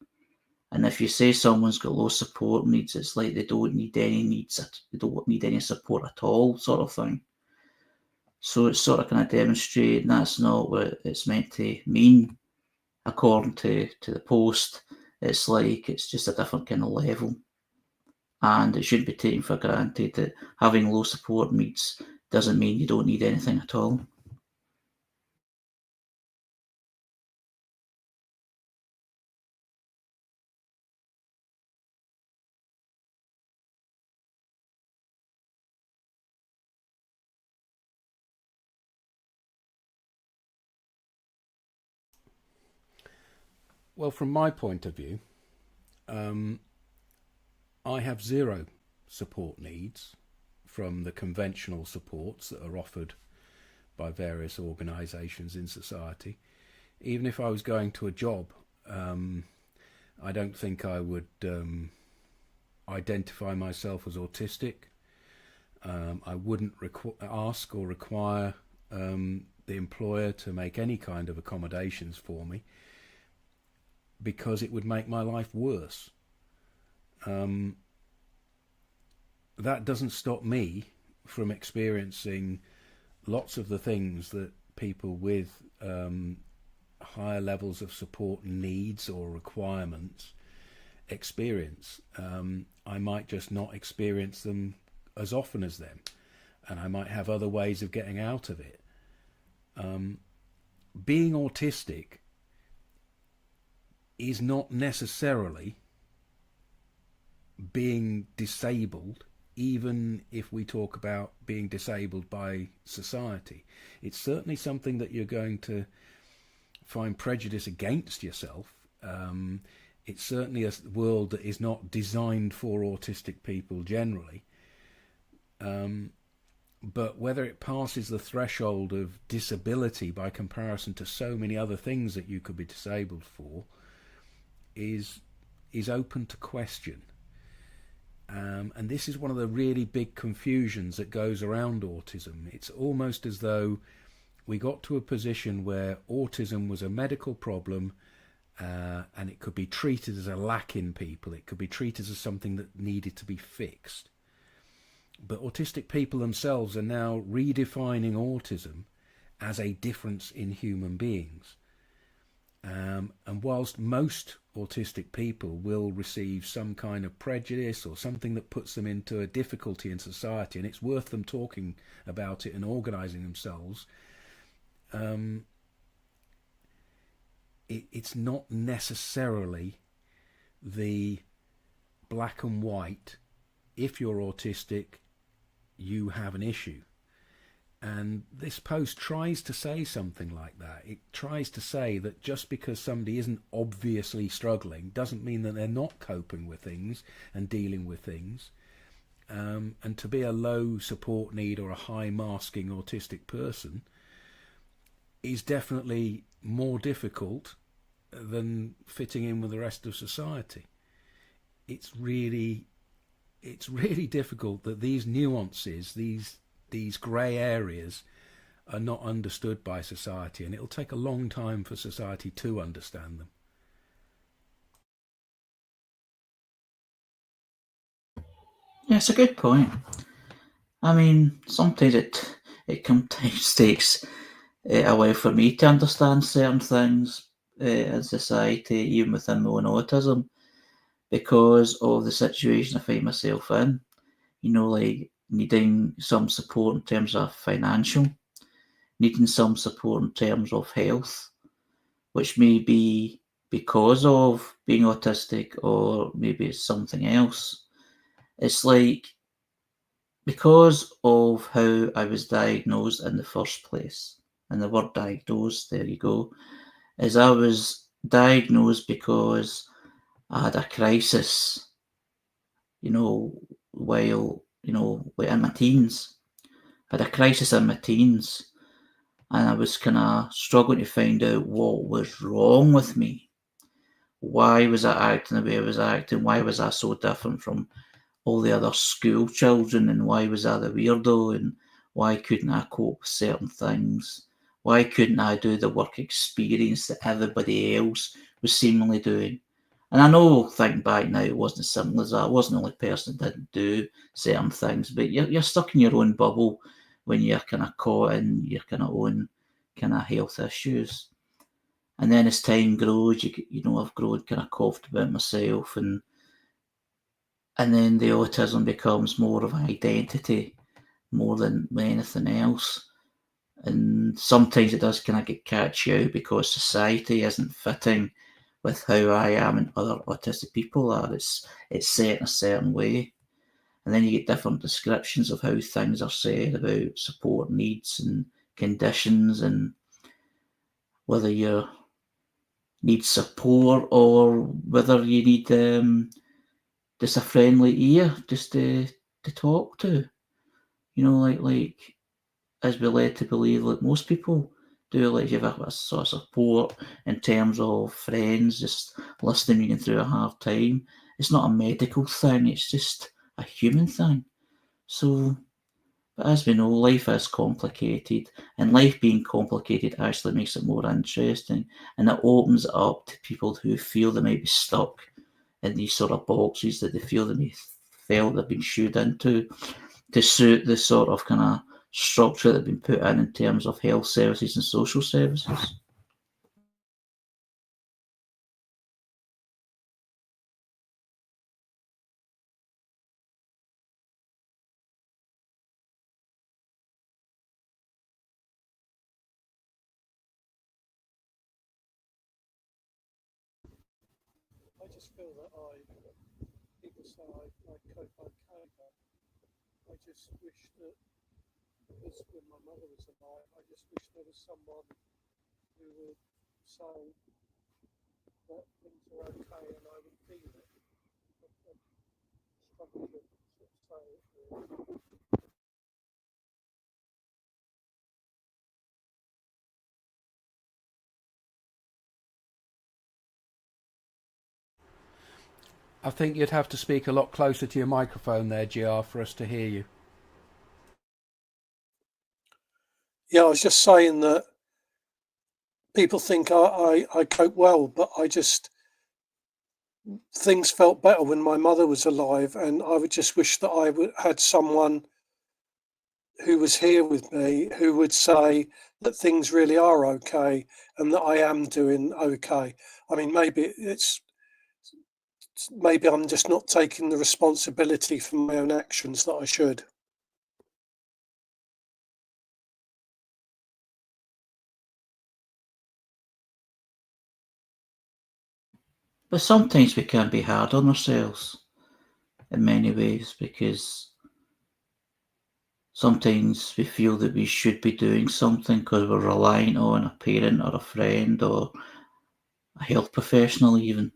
And if you say someone's got low support needs, it's like they don't need any needs, they don't need any support at all, sort of thing. So it's sort of kind of demonstrating that's not what it's meant to mean, according to the post. It's like it's just a different kind of level. And it shouldn't be taken for granted that having low support needs doesn't mean you don't need anything at all. Well, from my point of view, I have zero support needs from the conventional supports that are offered by various organisations in society. Even if I was going to a job, I don't think I would identify myself as autistic. I wouldn't ask or require the employer to make any kind of accommodations for me, because it would make my life worse. That doesn't stop me from experiencing lots of the things that people with higher levels of support needs or requirements experience. I might just not experience them as often as them, and I might have other ways of getting out of it. Being autistic is not necessarily being disabled, even if we talk about being disabled by society. It's certainly something that you're going to find prejudice against yourself. It's certainly a world that is not designed for autistic people generally. But whether it passes the threshold of disability by comparison to so many other things that you could be disabled for is open to question. And this is one of the really big confusions that goes around autism. It's almost as though we got to a position where autism was a medical problem, and it could be treated as a lack in people. It could be treated as something that needed to be fixed. But autistic people themselves are now redefining autism as a difference in human beings. And whilst most autistic people will receive some kind of prejudice or something that puts them into a difficulty in society, and it's worth them talking about it and organising themselves, it's not necessarily the black and white. If you're autistic, you have an issue. And this post tries to say something like that. It tries to say that just because somebody isn't obviously struggling doesn't mean that they're not coping with things and dealing with things. And to be a low support need or a high masking autistic person is definitely more difficult than fitting in with the rest of society. It's really difficult that these nuances, these grey areas, are not understood by society, and it'll take a long time for society to understand them. Yeah, it's a good point. I mean, sometimes it sometimes takes a while for me to understand certain things in society, even within my own autism, because of the situation I find myself in. You know, like needing some support in terms of financial, needing some support in terms of health, which may be because of being autistic, or maybe it's something else. It's like, because of how I was diagnosed in the first place, and the word diagnosed, there you go, is I was diagnosed because I had a crisis, while, in my teens. I had a crisis in my teens, and I was kind of struggling to find out what was wrong with me. Why was I acting the way I was acting? Why was I so different from all the other school children? And why was I the weirdo? And why couldn't I cope with certain things? Why couldn't I do the work experience that everybody else was seemingly doing? And I know, thinking back now, it wasn't as simple as that. I wasn't the only person that didn't do certain things, but you're stuck in your own bubble when you're kind of caught in your kind of own kind of health issues. And then as time grows, I've grown kind of confident about myself, and then the autism becomes more of an identity more than anything else. And sometimes it does kind of catch you out because society isn't fitting with how I am and other autistic people are. It's set in a certain way. And then you get different descriptions of how things are said about support needs and conditions, and whether you're need support, or whether you need just a friendly ear just to talk to. You know, like as we're led to believe, like most people do, like you have a sort of support in terms of friends just listening you through a hard time. It's not a medical thing, it's just a human thing. So, but as we know, life is complicated, and life being complicated actually makes it more interesting, and it opens it up to people who feel they might be stuck in these sort of boxes that they feel they may felt they've been shooed into to suit the sort of kind of structure that have been put in terms of health services and social services. I just feel that people say I cope okay, but I just wish that, because when my mother was alive, I just wish there was someone who would say that things are okay and I would feel it. I struggle to sort of say it really. I think you'd have to speak a lot closer to your microphone there, GR, for us to hear you. Yeah, I was just saying that people think I cope well, but things felt better when my mother was alive, and I would just wish that I had someone who was here with me who would say that things really are okay and that I am doing okay. I mean, maybe I'm just not taking the responsibility for my own actions that I should. But sometimes we can be hard on ourselves in many ways, because sometimes we feel that we should be doing something because we're relying on a parent or a friend or a health professional even.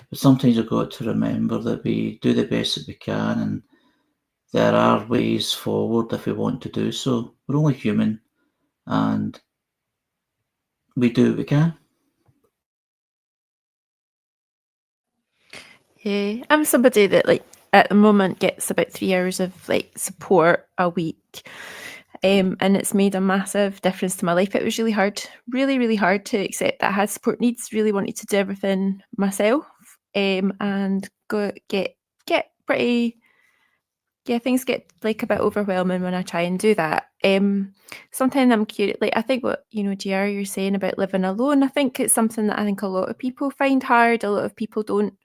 But sometimes we've got to remember that we do the best that we can, and there are ways forward if we want to do so. We're only human, and we do what we can. Yeah, I'm somebody that like at the moment gets about 3 hours of like support a week. And it's made a massive difference to my life. It was really hard, really hard to accept that I had support needs, really wanted to do everything myself. And get pretty, yeah, things get like a bit overwhelming when I try and do that. Sometimes I'm curious, like I think what, you know, GR, you're saying about living alone, I think it's something that I think a lot of people find hard. A lot of people don't,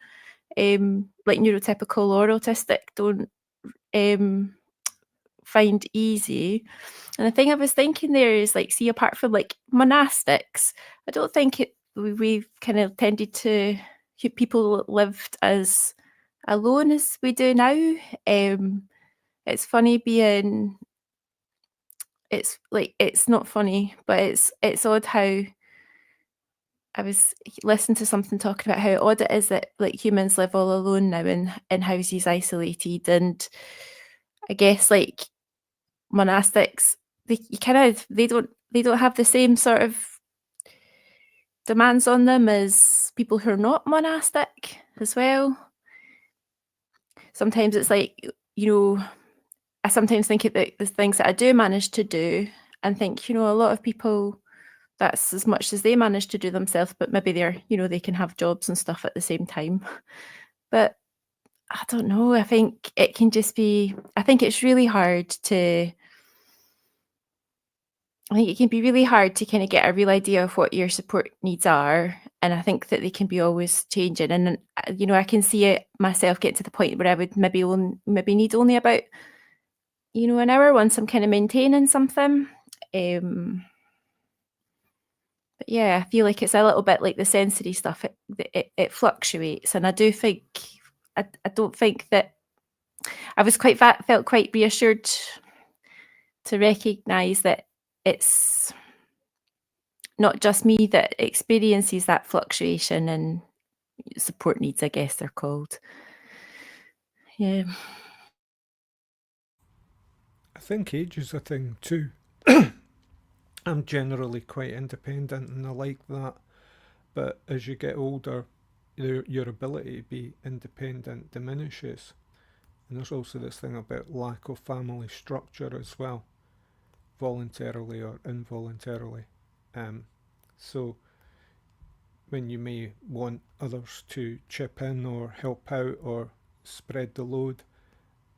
like neurotypical or autistic, don't find easy. And the thing I was thinking there is like, see, apart from like monastics, I don't think we've kind of tended to people lived as alone as we do now. It's funny being, it's like, it's not funny, but it's odd how I was listening to something talking about how odd it is that like humans live all alone now in houses isolated. And I guess like monastics, they don't have the same sort of demands on them as people who are not monastic as well. Sometimes it's like, you know, I sometimes think of the things that I do manage to do and think, you know, a lot of people, that's as much as they manage to do themselves, but maybe they're, you know, they can have jobs and stuff at the same time. But I don't know, I think it can just be, I think it's really hard to, I think it can be really hard to kind of get a real idea of what your support needs are. And I think that they can be always changing. And, you know, I can see it myself get to the point where I would maybe need only about, you know, an hour once I'm kind of maintaining something. But yeah, I feel like it's a little bit like the sensory stuff. It fluctuates. And I do think, I don't think that, I was felt quite reassured to recognise that it's not just me, that experiences that fluctuation and support needs, I guess they're called. Yeah. I think age is a thing too. I'm generally quite independent and I like that. But as you get older, your ability to be independent diminishes. And there's also this thing about lack of family structure as well, voluntarily or involuntarily. So when you may want others to chip in or help out or spread the load,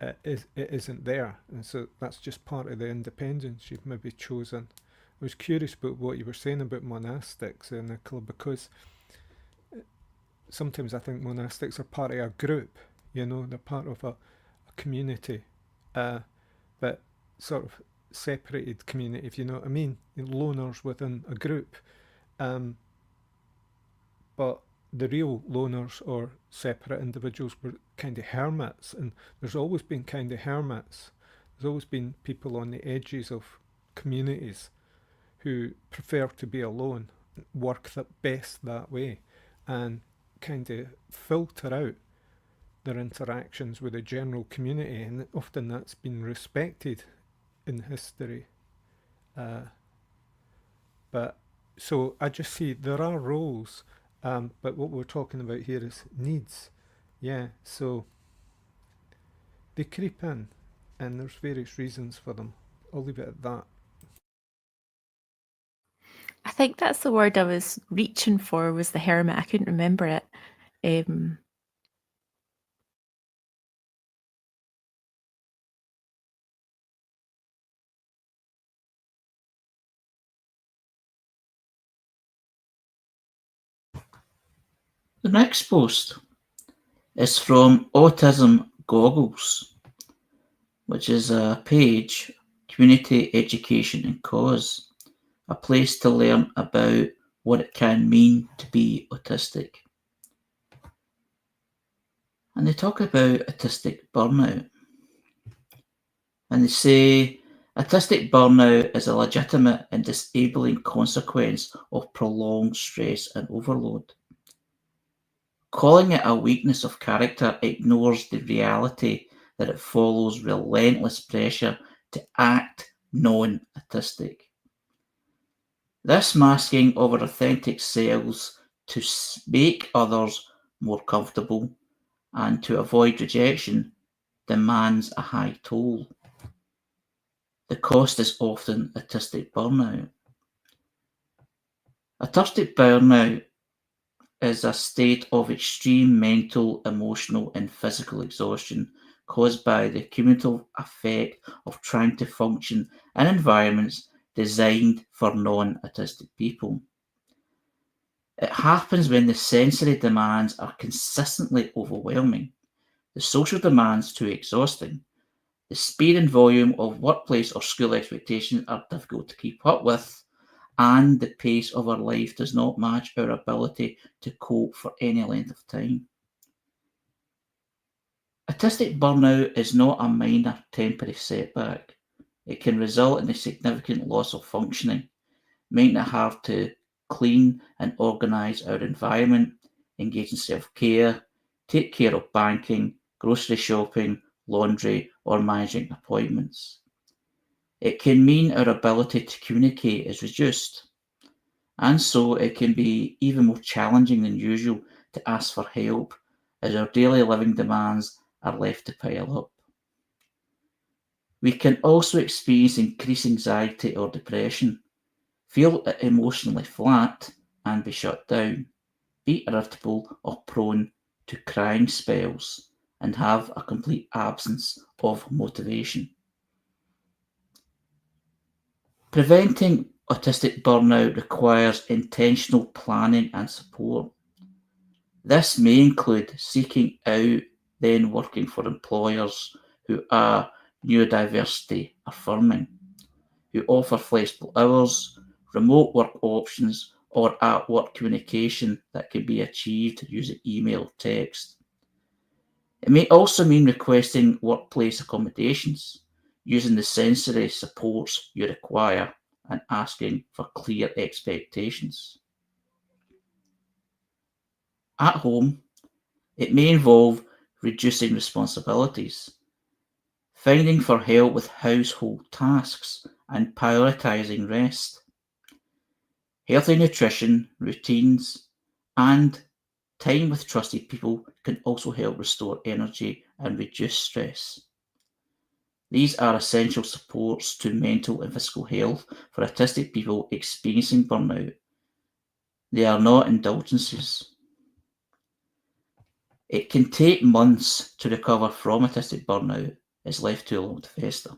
it isn't there. And so that's just part of the independence you've maybe chosen. I was curious about what you were saying about monastics, Nicola, because sometimes I think monastics are part of a group, they're part of a community, but sort of separated community, if you know what I mean, loners within a group. But the real loners or separate individuals were kind of hermits, and there's always been kind of hermits. There's always been people on the edges of communities who prefer to be alone, work best that way, and kind of filter out their interactions with the general community, and often that's been respected in history. But so I just see there are roles, but what we're talking about here is needs. Yeah, so they creep in, and there's various reasons for them. I'll leave it at that. I think that's the word I was reaching for, was the hermit. I couldn't remember it. The next post is from Autism Goggles, which is a page, Community Education and Cause, a place to learn about what it can mean to be autistic. And they talk about autistic burnout. And they say, autistic burnout is a legitimate and disabling consequence of prolonged stress and overload. Calling it a weakness of character ignores the reality that it follows relentless pressure to act non-autistic. This masking of our authentic selves to make others more comfortable and to avoid rejection demands a high toll. The cost is often autistic burnout. Autistic burnout is a state of extreme mental, emotional, and physical exhaustion caused by the cumulative effect of trying to function in environments designed for non-autistic people. It happens when the sensory demands are consistently overwhelming, the social demands too exhausting, the speed and volume of workplace or school expectations are difficult to keep up with, and the pace of our life does not match our ability to cope for any length of time. Autistic burnout is not a minor temporary setback. It can result in a significant loss of functioning, making it hard to clean and organise our environment, engage in self-care, take care of banking, grocery shopping, laundry, or managing appointments. It can mean our ability to communicate is reduced, and so it can be even more challenging than usual to ask for help as our daily living demands are left to pile up. We can also experience increased anxiety or depression, feel emotionally flat and be shut down, be irritable or prone to crying spells, and have a complete absence of motivation. Preventing autistic burnout requires intentional planning and support. This may include seeking out, then working for employers who are neurodiversity affirming, who offer flexible hours, remote work options, or at-work communication that can be achieved using email or text. It may also mean requesting workplace accommodations, using the sensory supports you require, and asking for clear expectations. At home, it may involve reducing responsibilities, finding for help with household tasks, and prioritising rest. Healthy nutrition, routines, and time with trusted people can also help restore energy and reduce stress. These are essential supports to mental and physical health for autistic people experiencing burnout. They are not indulgences. It can take months to recover from autistic burnout. It's left too long to fester.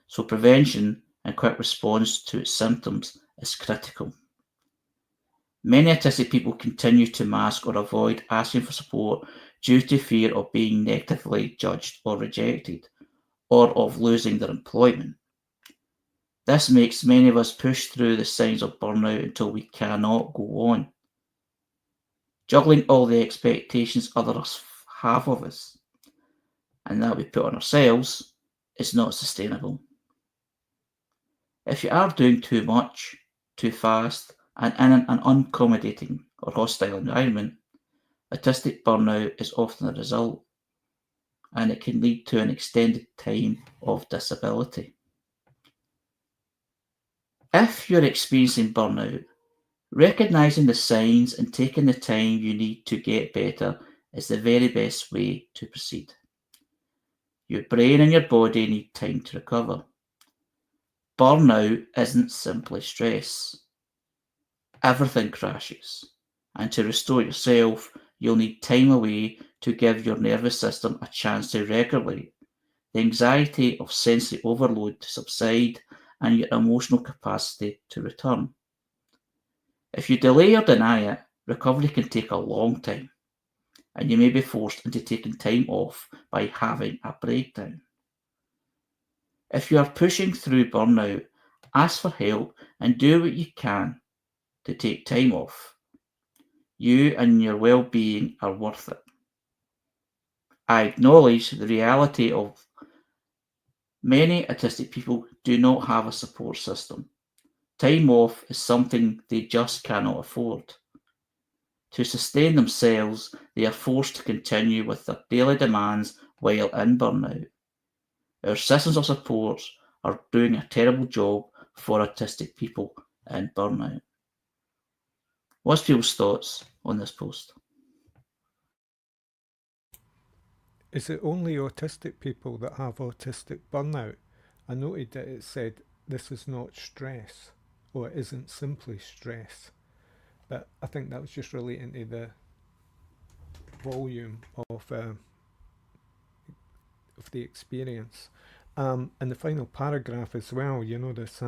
So prevention and quick response to its symptoms is critical. Many autistic people continue to mask or avoid asking for support due to fear of being negatively judged or rejected, or of losing their employment. This makes many of us push through the signs of burnout until we cannot go on. Juggling all the expectations others have of us and that we put on ourselves is not sustainable. If you are doing too much, too fast, and in an unaccommodating or hostile environment, autistic burnout is often the result, and it can lead to an extended time of disability. If you're experiencing burnout, recognising the signs and taking the time you need to get better is the very best way to proceed. Your brain and your body need time to recover. Burnout isn't simply stress. Everything crashes, and to restore yourself, you'll need time away to give your nervous system a chance to regulate, the anxiety of sensory overload to subside, and your emotional capacity to return. If you delay or deny it, recovery can take a long time, and you may be forced into taking time off by having a breakdown. If you are pushing through burnout, ask for help and do what you can to take time off. You and your well-being are worth it. I acknowledge the reality of many autistic people do not have a support system. Time off is something they just cannot afford. To sustain themselves, they are forced to continue with their daily demands while in burnout. Our systems of support are doing a terrible job for autistic people in burnout. What's people's thoughts on this post? Is it only autistic people that have autistic burnout? I noted that it said this is not stress, or it isn't simply stress. But I think that was just relating to the volume of the experience. And the final paragraph as well, this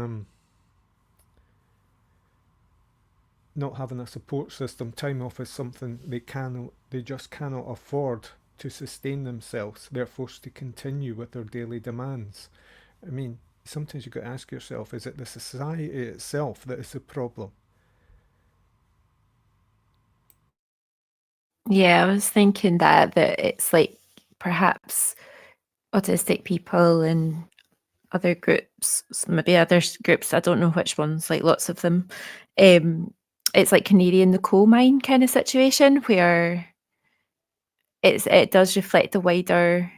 not having a support system, time off is something they just cannot afford to sustain themselves. They're forced to continue with their daily demands. I mean, sometimes you've got to ask yourself, is it the society itself that is the problem? Yeah, I was thinking that it's like perhaps autistic people and other groups, maybe other groups, I don't know which ones, like lots of them. It's like canary in the coal mine kind of situation where it does reflect a wider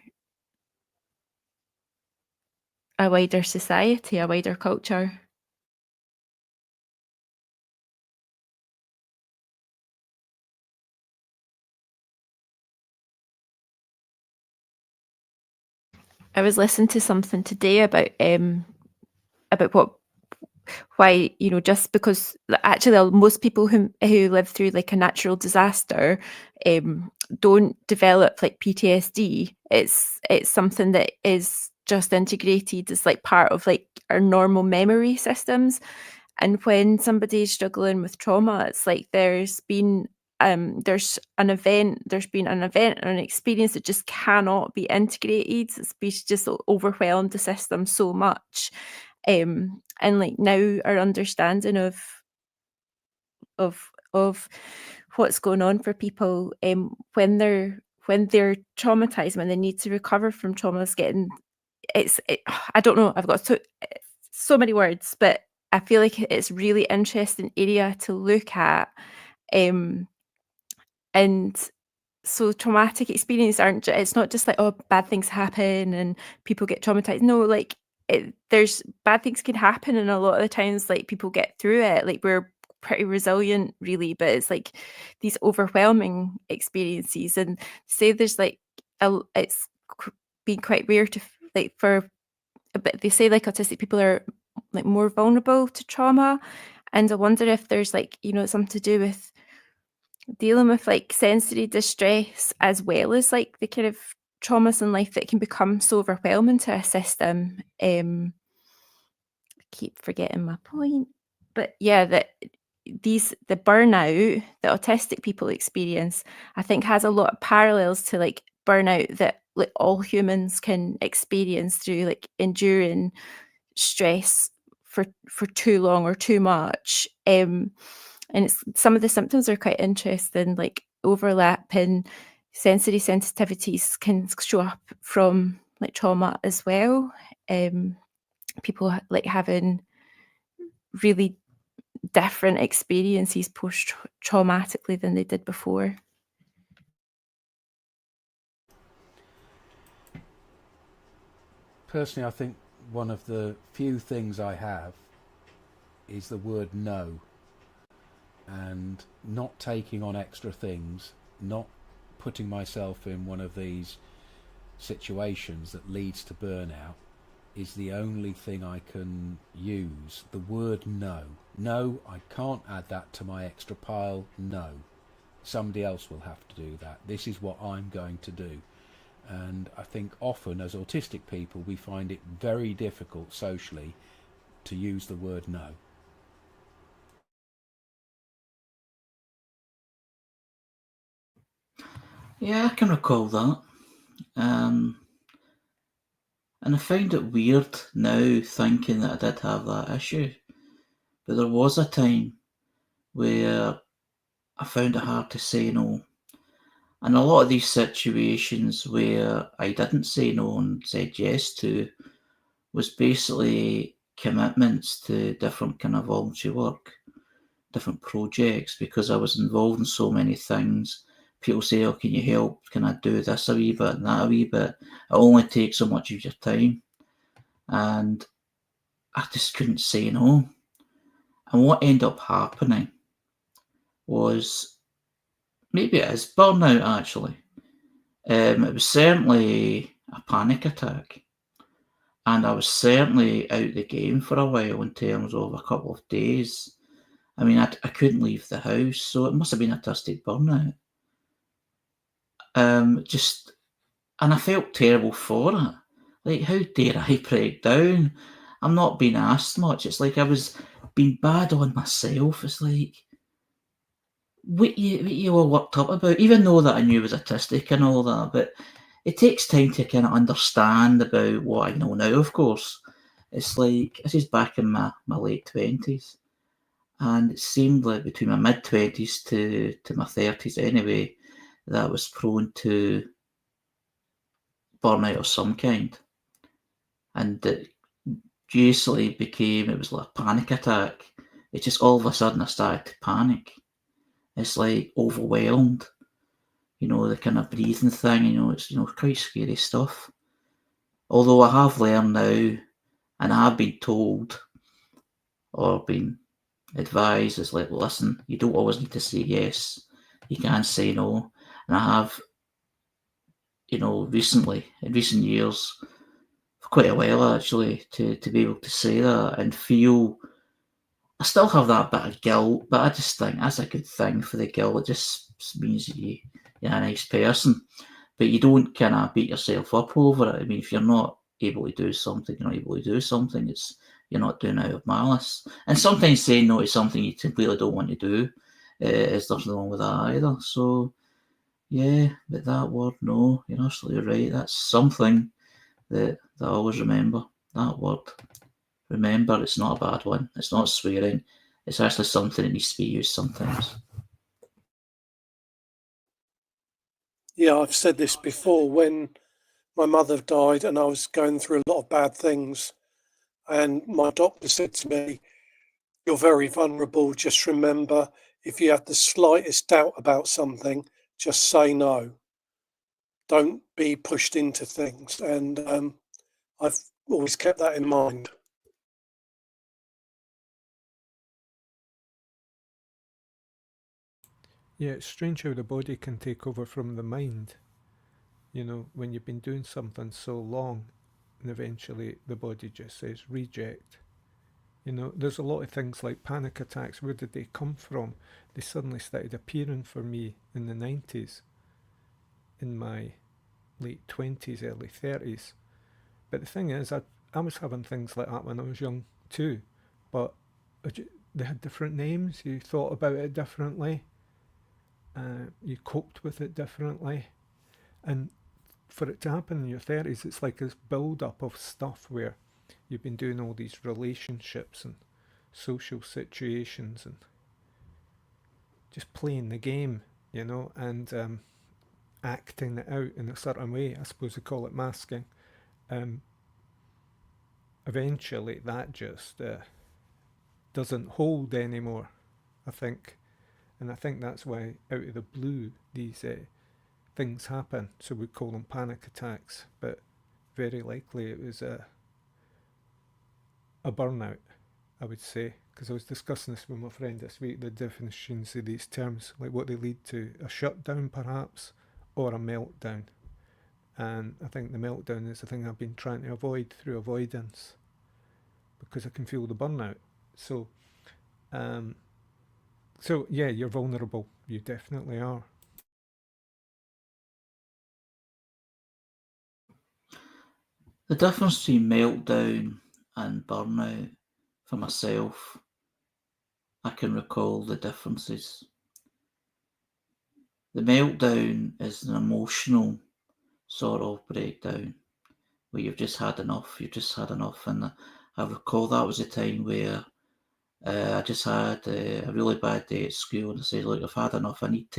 society, a wider culture. I was listening to something today about why, just because actually most people who live through like a natural disaster don't develop like PTSD. It's something that is just integrated as like part of like our normal memory systems. And when somebody's struggling with trauma, it's like there's been an event or an experience that just cannot be integrated. It's just overwhelmed the system so much. And like now our understanding of what's going on for people when they're traumatized, when they need to recover from trauma, is getting I don't know, I've got so many words, but I feel like it's really interesting area to look at. And so traumatic experiences aren't, it's not just like, oh, bad things happen and people get traumatized. No, like there's bad things can happen, and a lot of the times like people get through it. Like we're pretty resilient really, but it's like these overwhelming experiences, and say there's like it's been quite rare to like for, but they say like autistic people are like more vulnerable to trauma, and I wonder if there's like, you know, something to do with dealing with like sensory distress as well as like the kind of traumas in life that can become so overwhelming to a system. I keep forgetting my point, but yeah, that the burnout that autistic people experience, I think, has a lot of parallels to like burnout that like all humans can experience through like enduring stress for too long or too much. And it's, some of the symptoms are quite interesting, like overlap and sensory sensitivities can show up from like trauma as well. People like having really different experiences post-traumatically than they did before. Personally, I think one of the few things I have is the word no, and not taking on extra things, not putting myself in one of these situations that leads to burnout is the only thing I can use. The word no. No, I can't add that to my extra pile. No. Somebody else will have to do that. This is what I'm going to do. And I think often as autistic people we find it very difficult socially to use the word no. Yeah, I can recall that. And I find it weird now thinking that I did have that issue. But there was a time where I found it hard to say no. And a lot of these situations where I didn't say no and said yes to was basically commitments to different kind of voluntary work, different projects, because I was involved in so many things. People say, oh, can you help? Can I do this a wee bit and that a wee bit? It only takes so much of your time. And I just couldn't say no. And what ended up happening was, maybe it is burnout actually. It was certainly a panic attack. And I was certainly out the game for a while in terms of a couple of days. I mean, I couldn't leave the house, so it must have been a autistic burnout. And I felt terrible for it. Like, how dare I break down? I'm not being asked much. It's like I was being bad on myself. It's like, what you were worked up about, even though that I knew I was autistic and all that, but it takes time to kind of understand about what I know now, of course. It's like, this is back in my late 20s. And it seemed like between my mid-20s to my 30s anyway, that I was prone to burnout of some kind. And it basically became, it was like a panic attack. It just all of a sudden I started to panic. It's like overwhelmed. You know, the kind of breathing thing, you know, it's, you know, quite scary stuff. Although I have learned now, and I have been told or been advised, is like, listen, you don't always need to say yes. You can say no. And I have, you know, recently, in recent years, for quite a while actually, to be able to say that and feel, I still have that bit of guilt, but I just think that's a good thing for the guilt. It just means you're a nice person. But you don't kind of beat yourself up over it. I mean, if you're not able to do something, you're not able to do something. It's, you're not doing it out of malice. And sometimes saying no to something you completely don't want to do, there's nothing wrong with that either. So, yeah, but that word no, you're absolutely right. That's something that I always remember. That word. Remember, it's not a bad one. It's not swearing. It's actually something that needs to be used sometimes. Yeah, I've said this before. When my mother died and I was going through a lot of bad things, and my doctor said to me, you're very vulnerable. Just remember, if you have the slightest doubt about something, just say no. Don't be pushed into things. And I've always kept that in mind. Yeah, it's strange how the body can take over from the mind. You know, when you've been doing something so long, and eventually the body just says reject. You know, there's a lot of things like panic attacks. Where did they come from? They suddenly started appearing for me in the 90s, in my late 20s, early 30s. But the thing is, I was having things like that when I was young too, but they had different names. You thought about it differently. You coped with it differently. And for it to happen in your 30s, it's like this build up of stuff where you've been doing all these relationships and social situations and just playing the game, you know, and acting it out in a certain way. I suppose they call it masking. Eventually, that just doesn't hold anymore, I think. And I think that's why, out of the blue, these things happen. So we call them panic attacks, but very likely it was a burnout, I would say, because I was discussing this with my friend this week, the definitions of these terms, like what they lead to, a shutdown perhaps, or a meltdown. And I think the meltdown is the thing I've been trying to avoid through avoidance, because I can feel the burnout. So, so yeah, you're vulnerable. You definitely are. The difference between meltdown and burnout, for myself, I can recall the differences. The meltdown is an emotional sort of breakdown where you've just had enough, and I recall that was a time where I just had a really bad day at school, and I said, look, I've had enough, I need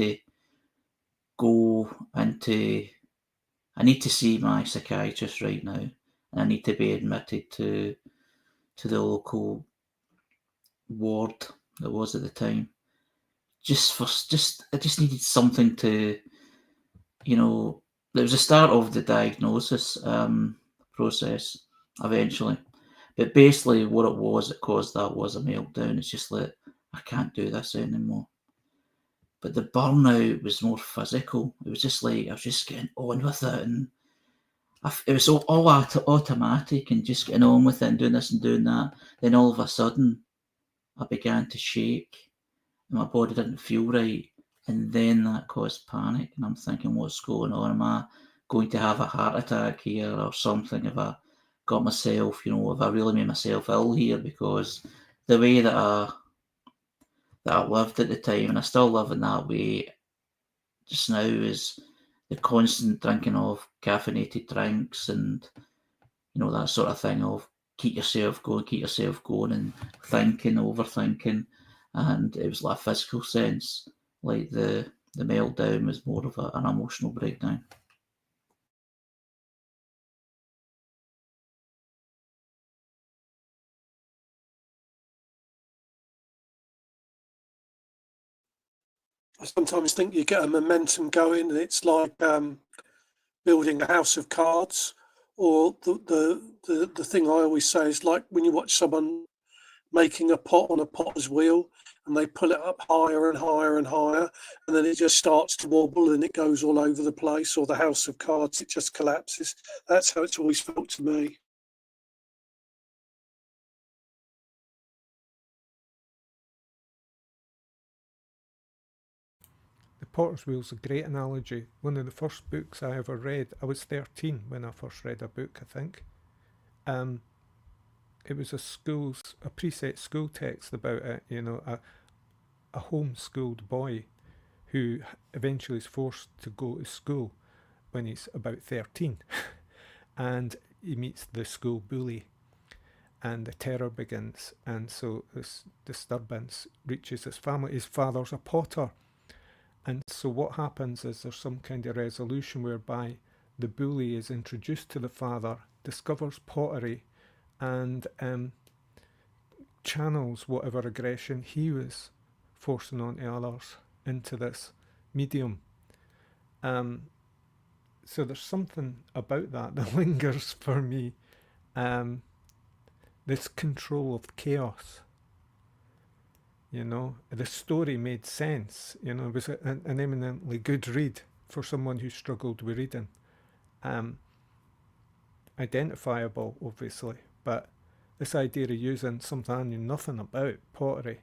to see my psychiatrist right now, and I need to be admitted to the local ward that was at the time. I just needed something to, you know, it was the start of the diagnosis process eventually. But basically what it was that caused that was a meltdown. It's just like, I can't do this anymore. But the burnout was more physical. It was just like, I was just getting on with it, and it was all automatic and just getting on with it and doing this and doing that. Then all of a sudden, I began to shake and my body didn't feel right. And then that caused panic. And I'm thinking, what's going on? Am I going to have a heart attack here or something? Have I got myself, have I really made myself ill here? Because the way that I lived at the time, and I still live in that way just now, is the constant drinking of caffeinated drinks and that sort of thing of keep yourself going and thinking, overthinking. And it was like a physical sense, like the meltdown was more of an emotional breakdown. I sometimes think you get a momentum going, and it's like building a house of cards. Or the thing I always say is like when you watch someone making a pot on a potter's wheel, and they pull it up higher and higher and higher, and then it just starts to wobble and it goes all over the place. Or the house of cards, it just collapses. That's how it's always felt to me. The Potter's Wheel's a great analogy. One of the first books I ever read, I was 13 when I first read a book, I think. It was a preset school text about a homeschooled boy who eventually is forced to go to school when he's about 13. And he meets the school bully, and the terror begins. And so this disturbance reaches his family. His father's a potter. And so what happens is there's some kind of resolution whereby the bully is introduced to the father, discovers pottery, and channels whatever aggression he was forcing onto others into this medium. So there's something about that lingers for me. This control of chaos. The story made sense. It was an eminently good read for someone who struggled with reading. Identifiable, obviously, but this idea of using something I knew nothing about, pottery,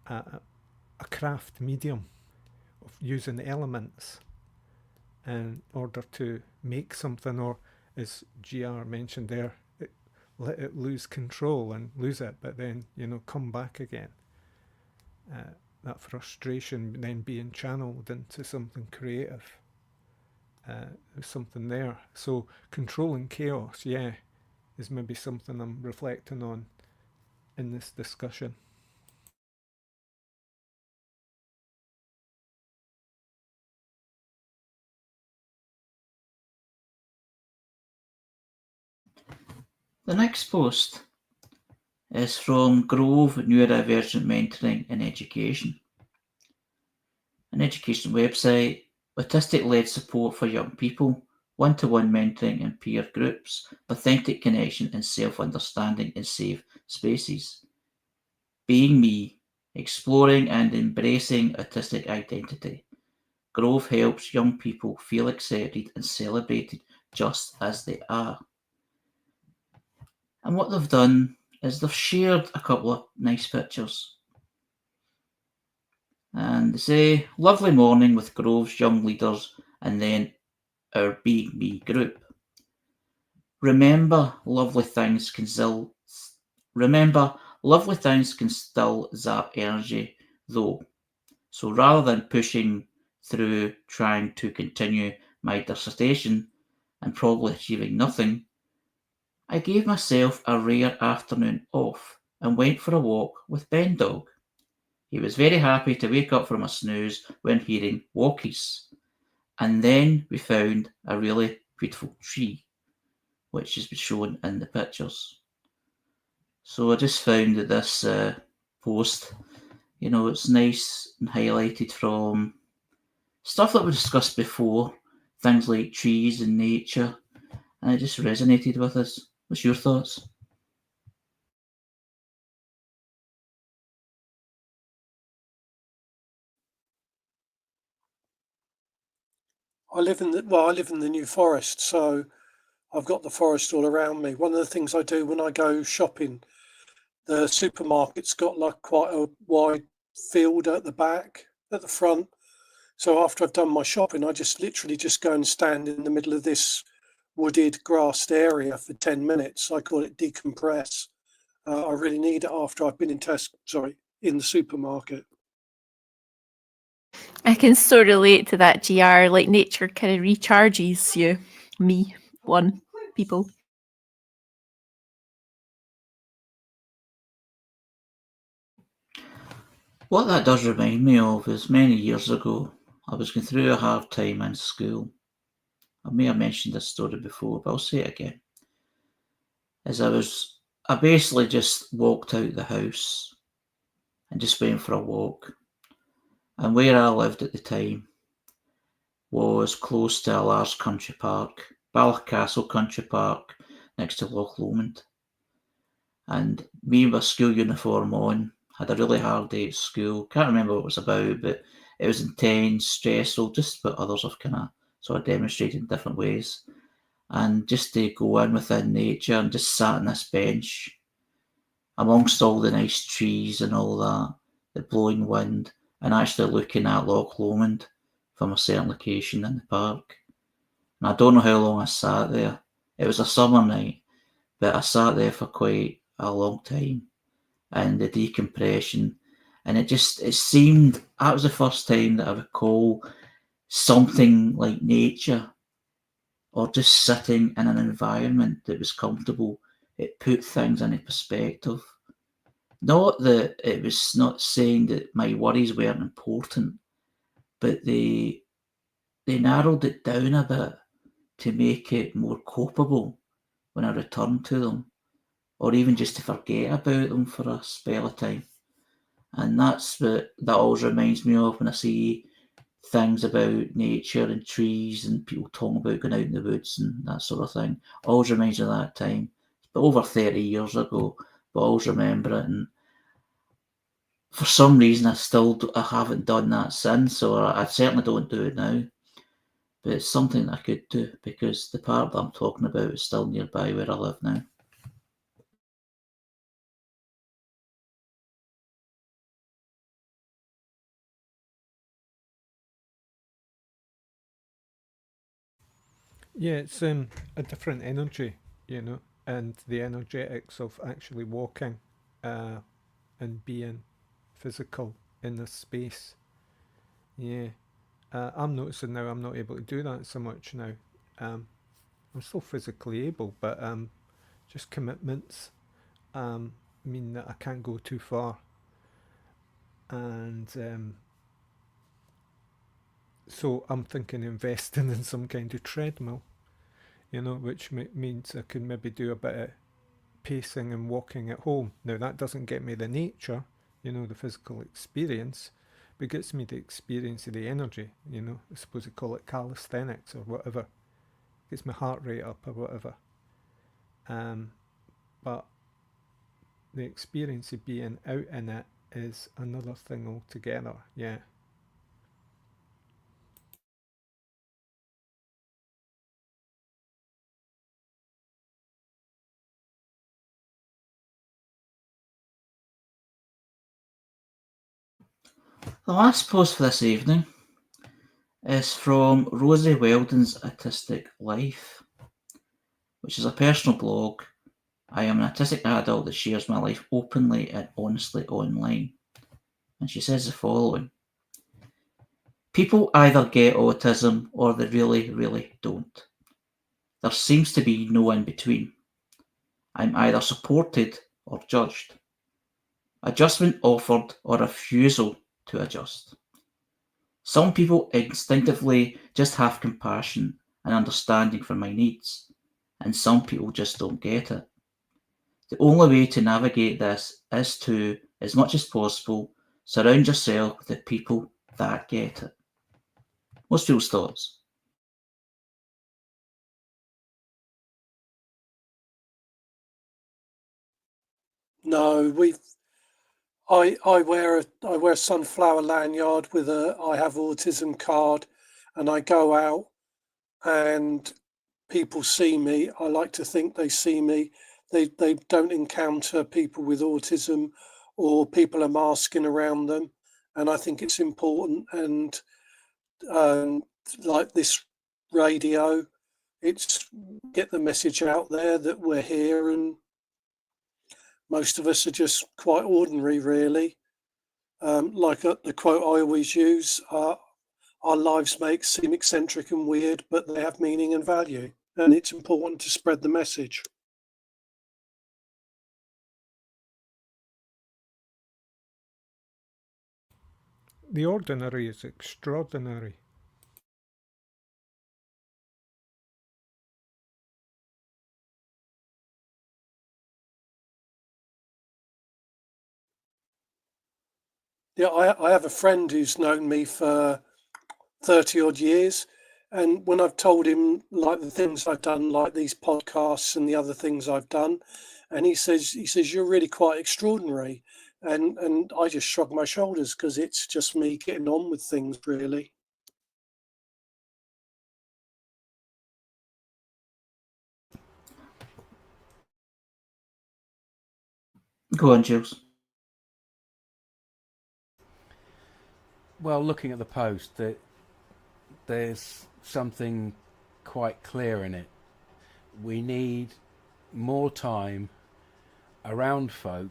a craft medium, of using elements in order to make something, or as GR mentioned there, let it lose control and lose it, but then come back again. That frustration then being channeled into something creative. There's something there. So controlling chaos, is maybe something I'm reflecting on in this discussion. The next post is from Grove Neurodivergent Mentoring in Education, an education website, autistic-led support for young people, one-to-one mentoring in peer groups, authentic connection and self-understanding in safe spaces. Being me, exploring and embracing autistic identity. Grove helps young people feel accepted and celebrated just as they are. And what they've done is they've shared a couple of nice pictures. And they say, lovely morning with Grove's young leaders and then our Being Me group. Remember, lovely things can still zap energy though. So rather than pushing through trying to continue my dissertation and probably achieving nothing, I gave myself a rare afternoon off and went for a walk with Ben Dog. He was very happy to wake up from a snooze when hearing walkies. And then we found a really beautiful tree, which has been shown in the pictures. So I just found that this post, it's nice and highlighted from stuff that we discussed before, things like trees and nature, and it just resonated with us. What's your thoughts? I live in the New Forest, so I've got the forest all around me. One of the things I do when I go shopping, the supermarket's got like quite a wide field at the front. So after I've done my shopping, I just literally just go and stand in the middle of this wooded, grassed area for 10 minutes. I call it decompress. I really need it after I've been in the supermarket. I can so relate to that, GR. Like nature kind of recharges you, people. What that does remind me of is many years ago, I was going through a hard time in school. I may have mentioned this story before, but I'll say it again. I basically just walked out the house and just went for a walk. And where I lived at the time was close to a large country park, Ballochcastle Country Park, next to Loch Lomond. And me with a school uniform on, had a really hard day at school. Can't remember what it was about, but it was intense, stressful, just what others have kind of sort of demonstrated in different ways. And just to go in within nature and just sat on this bench amongst all the nice trees and all that, the blowing wind, and actually looking at Loch Lomond from a certain location in the park. And I don't know how long I sat there. It was a summer night, but I sat there for quite a long time. And the decompression, and it seemed, that was the first time that I recall something like nature or just sitting in an environment that was comfortable. It put things into perspective. Not that it was not saying that my worries weren't important, but they narrowed it down a bit to make it more copable when I returned to them. or even just to forget about them for a spell of time. And that's what that always reminds me of when I see things about nature and trees and people talking about going out in the woods and that sort of thing. Always reminds me of that time. But over 30 years ago, but I always remember it. And for some reason, I haven't done that since, so I certainly don't do it now. But it's something that I could do because the part that I'm talking about is still nearby where I live now. Yeah, it's a different energy, you know, and the energetics of actually walking and being physical in this space. Yeah, I'm noticing now I'm not able to do that so much now. I'm still physically able, but just commitments mean that I can't go too far. And so I'm thinking investing in some kind of treadmill, you know, which means I can maybe do a bit of pacing and walking at home. Now that doesn't get me the nature, you know, the physical experience, but gets me the experience of the energy, you know. I suppose you call it calisthenics or whatever. Gets my heart rate up or whatever. But the experience of being out in it is another thing altogether, yeah. The last post for this evening is from Rosie Weldon's Autistic Life, which is a personal blog. I am an autistic adult that shares my life openly and honestly online. And she says the following: people either get autism or they really, really don't. There seems to be no in between. I'm either supported or judged. Adjustment offered or refusal to adjust. Some people instinctively just have compassion and understanding for my needs, and some people just don't get it. The only way to navigate this is to, as much as possible, surround yourself with the people that get it. What's Jules' thoughts? No, I wear a sunflower lanyard with a I have autism card, and I go out and people see me. I like to think they see me. They don't encounter people with autism or people are masking around them, and I think it's important. And like this radio, it's get the message out there that we're here, and most of us are just quite ordinary, really. Like the quote I always use: "Our lives may seem eccentric and weird, but they have meaning and value." And it's important to spread the message. The ordinary is extraordinary. Yeah, I have a friend who's known me for 30 odd years. And when I've told him like the things I've done, like these podcasts and the other things I've done, and he says, you're really quite extraordinary. And I just shrug my shoulders because it's just me getting on with things, really. Go on, Jules. Well, looking at the post, there's something quite clear in it. We need more time around folk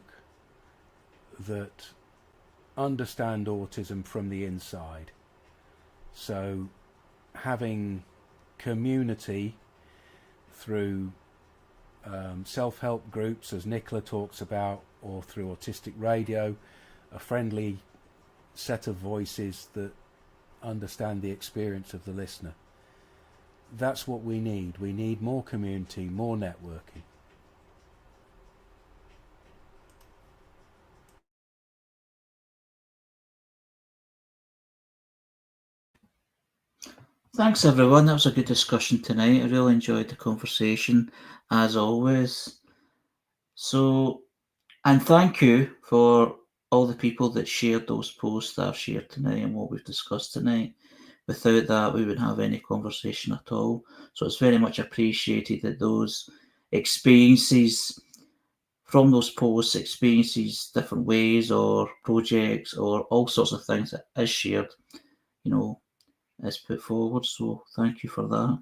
that understand autism from the inside. So having community through self-help groups, as Nicola talks about, or through Autistic Radio, a friendly set of voices that understand the experience of the listener. That's what we need. We need more community, more networking. Thanks, everyone. That was a good discussion tonight. I really enjoyed the conversation, as always. So, and thank you for all the people that shared those posts that I've shared tonight and what we've discussed tonight. Without that, we wouldn't have any conversation at all. So it's very much appreciated that those experiences from those posts, experiences, different ways or projects or all sorts of things that is shared, is put forward. So thank you for that.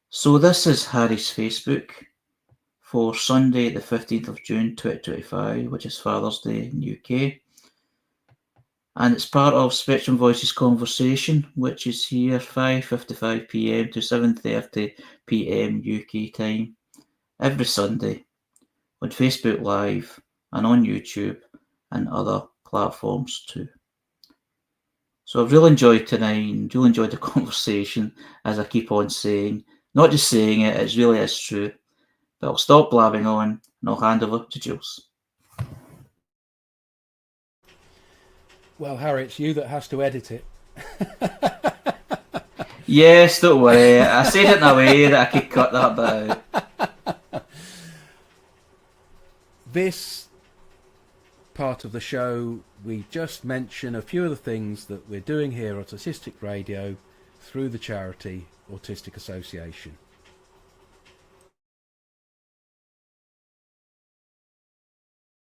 So this is Harry's Facebook for Sunday, the 15th of June 2025, which is Father's Day in the UK. And it's part of Spectrum Voices Conversation, which is here 5:55 PM to 7:30 PM UK time every Sunday on Facebook Live and on YouTube and other platforms too. So I've really enjoyed tonight and really enjoyed the conversation, as I keep on saying. Not just saying it, it really is true. But I'll stop blabbing on and I'll hand over to Jules. Well, Harry, it's you that has to edit it. Yes, don't worry. I said it in a way that I could cut that bit out. This part of the show, we just mention a few of the things that we're doing here at Autistic Radio through the charity Autistic Association.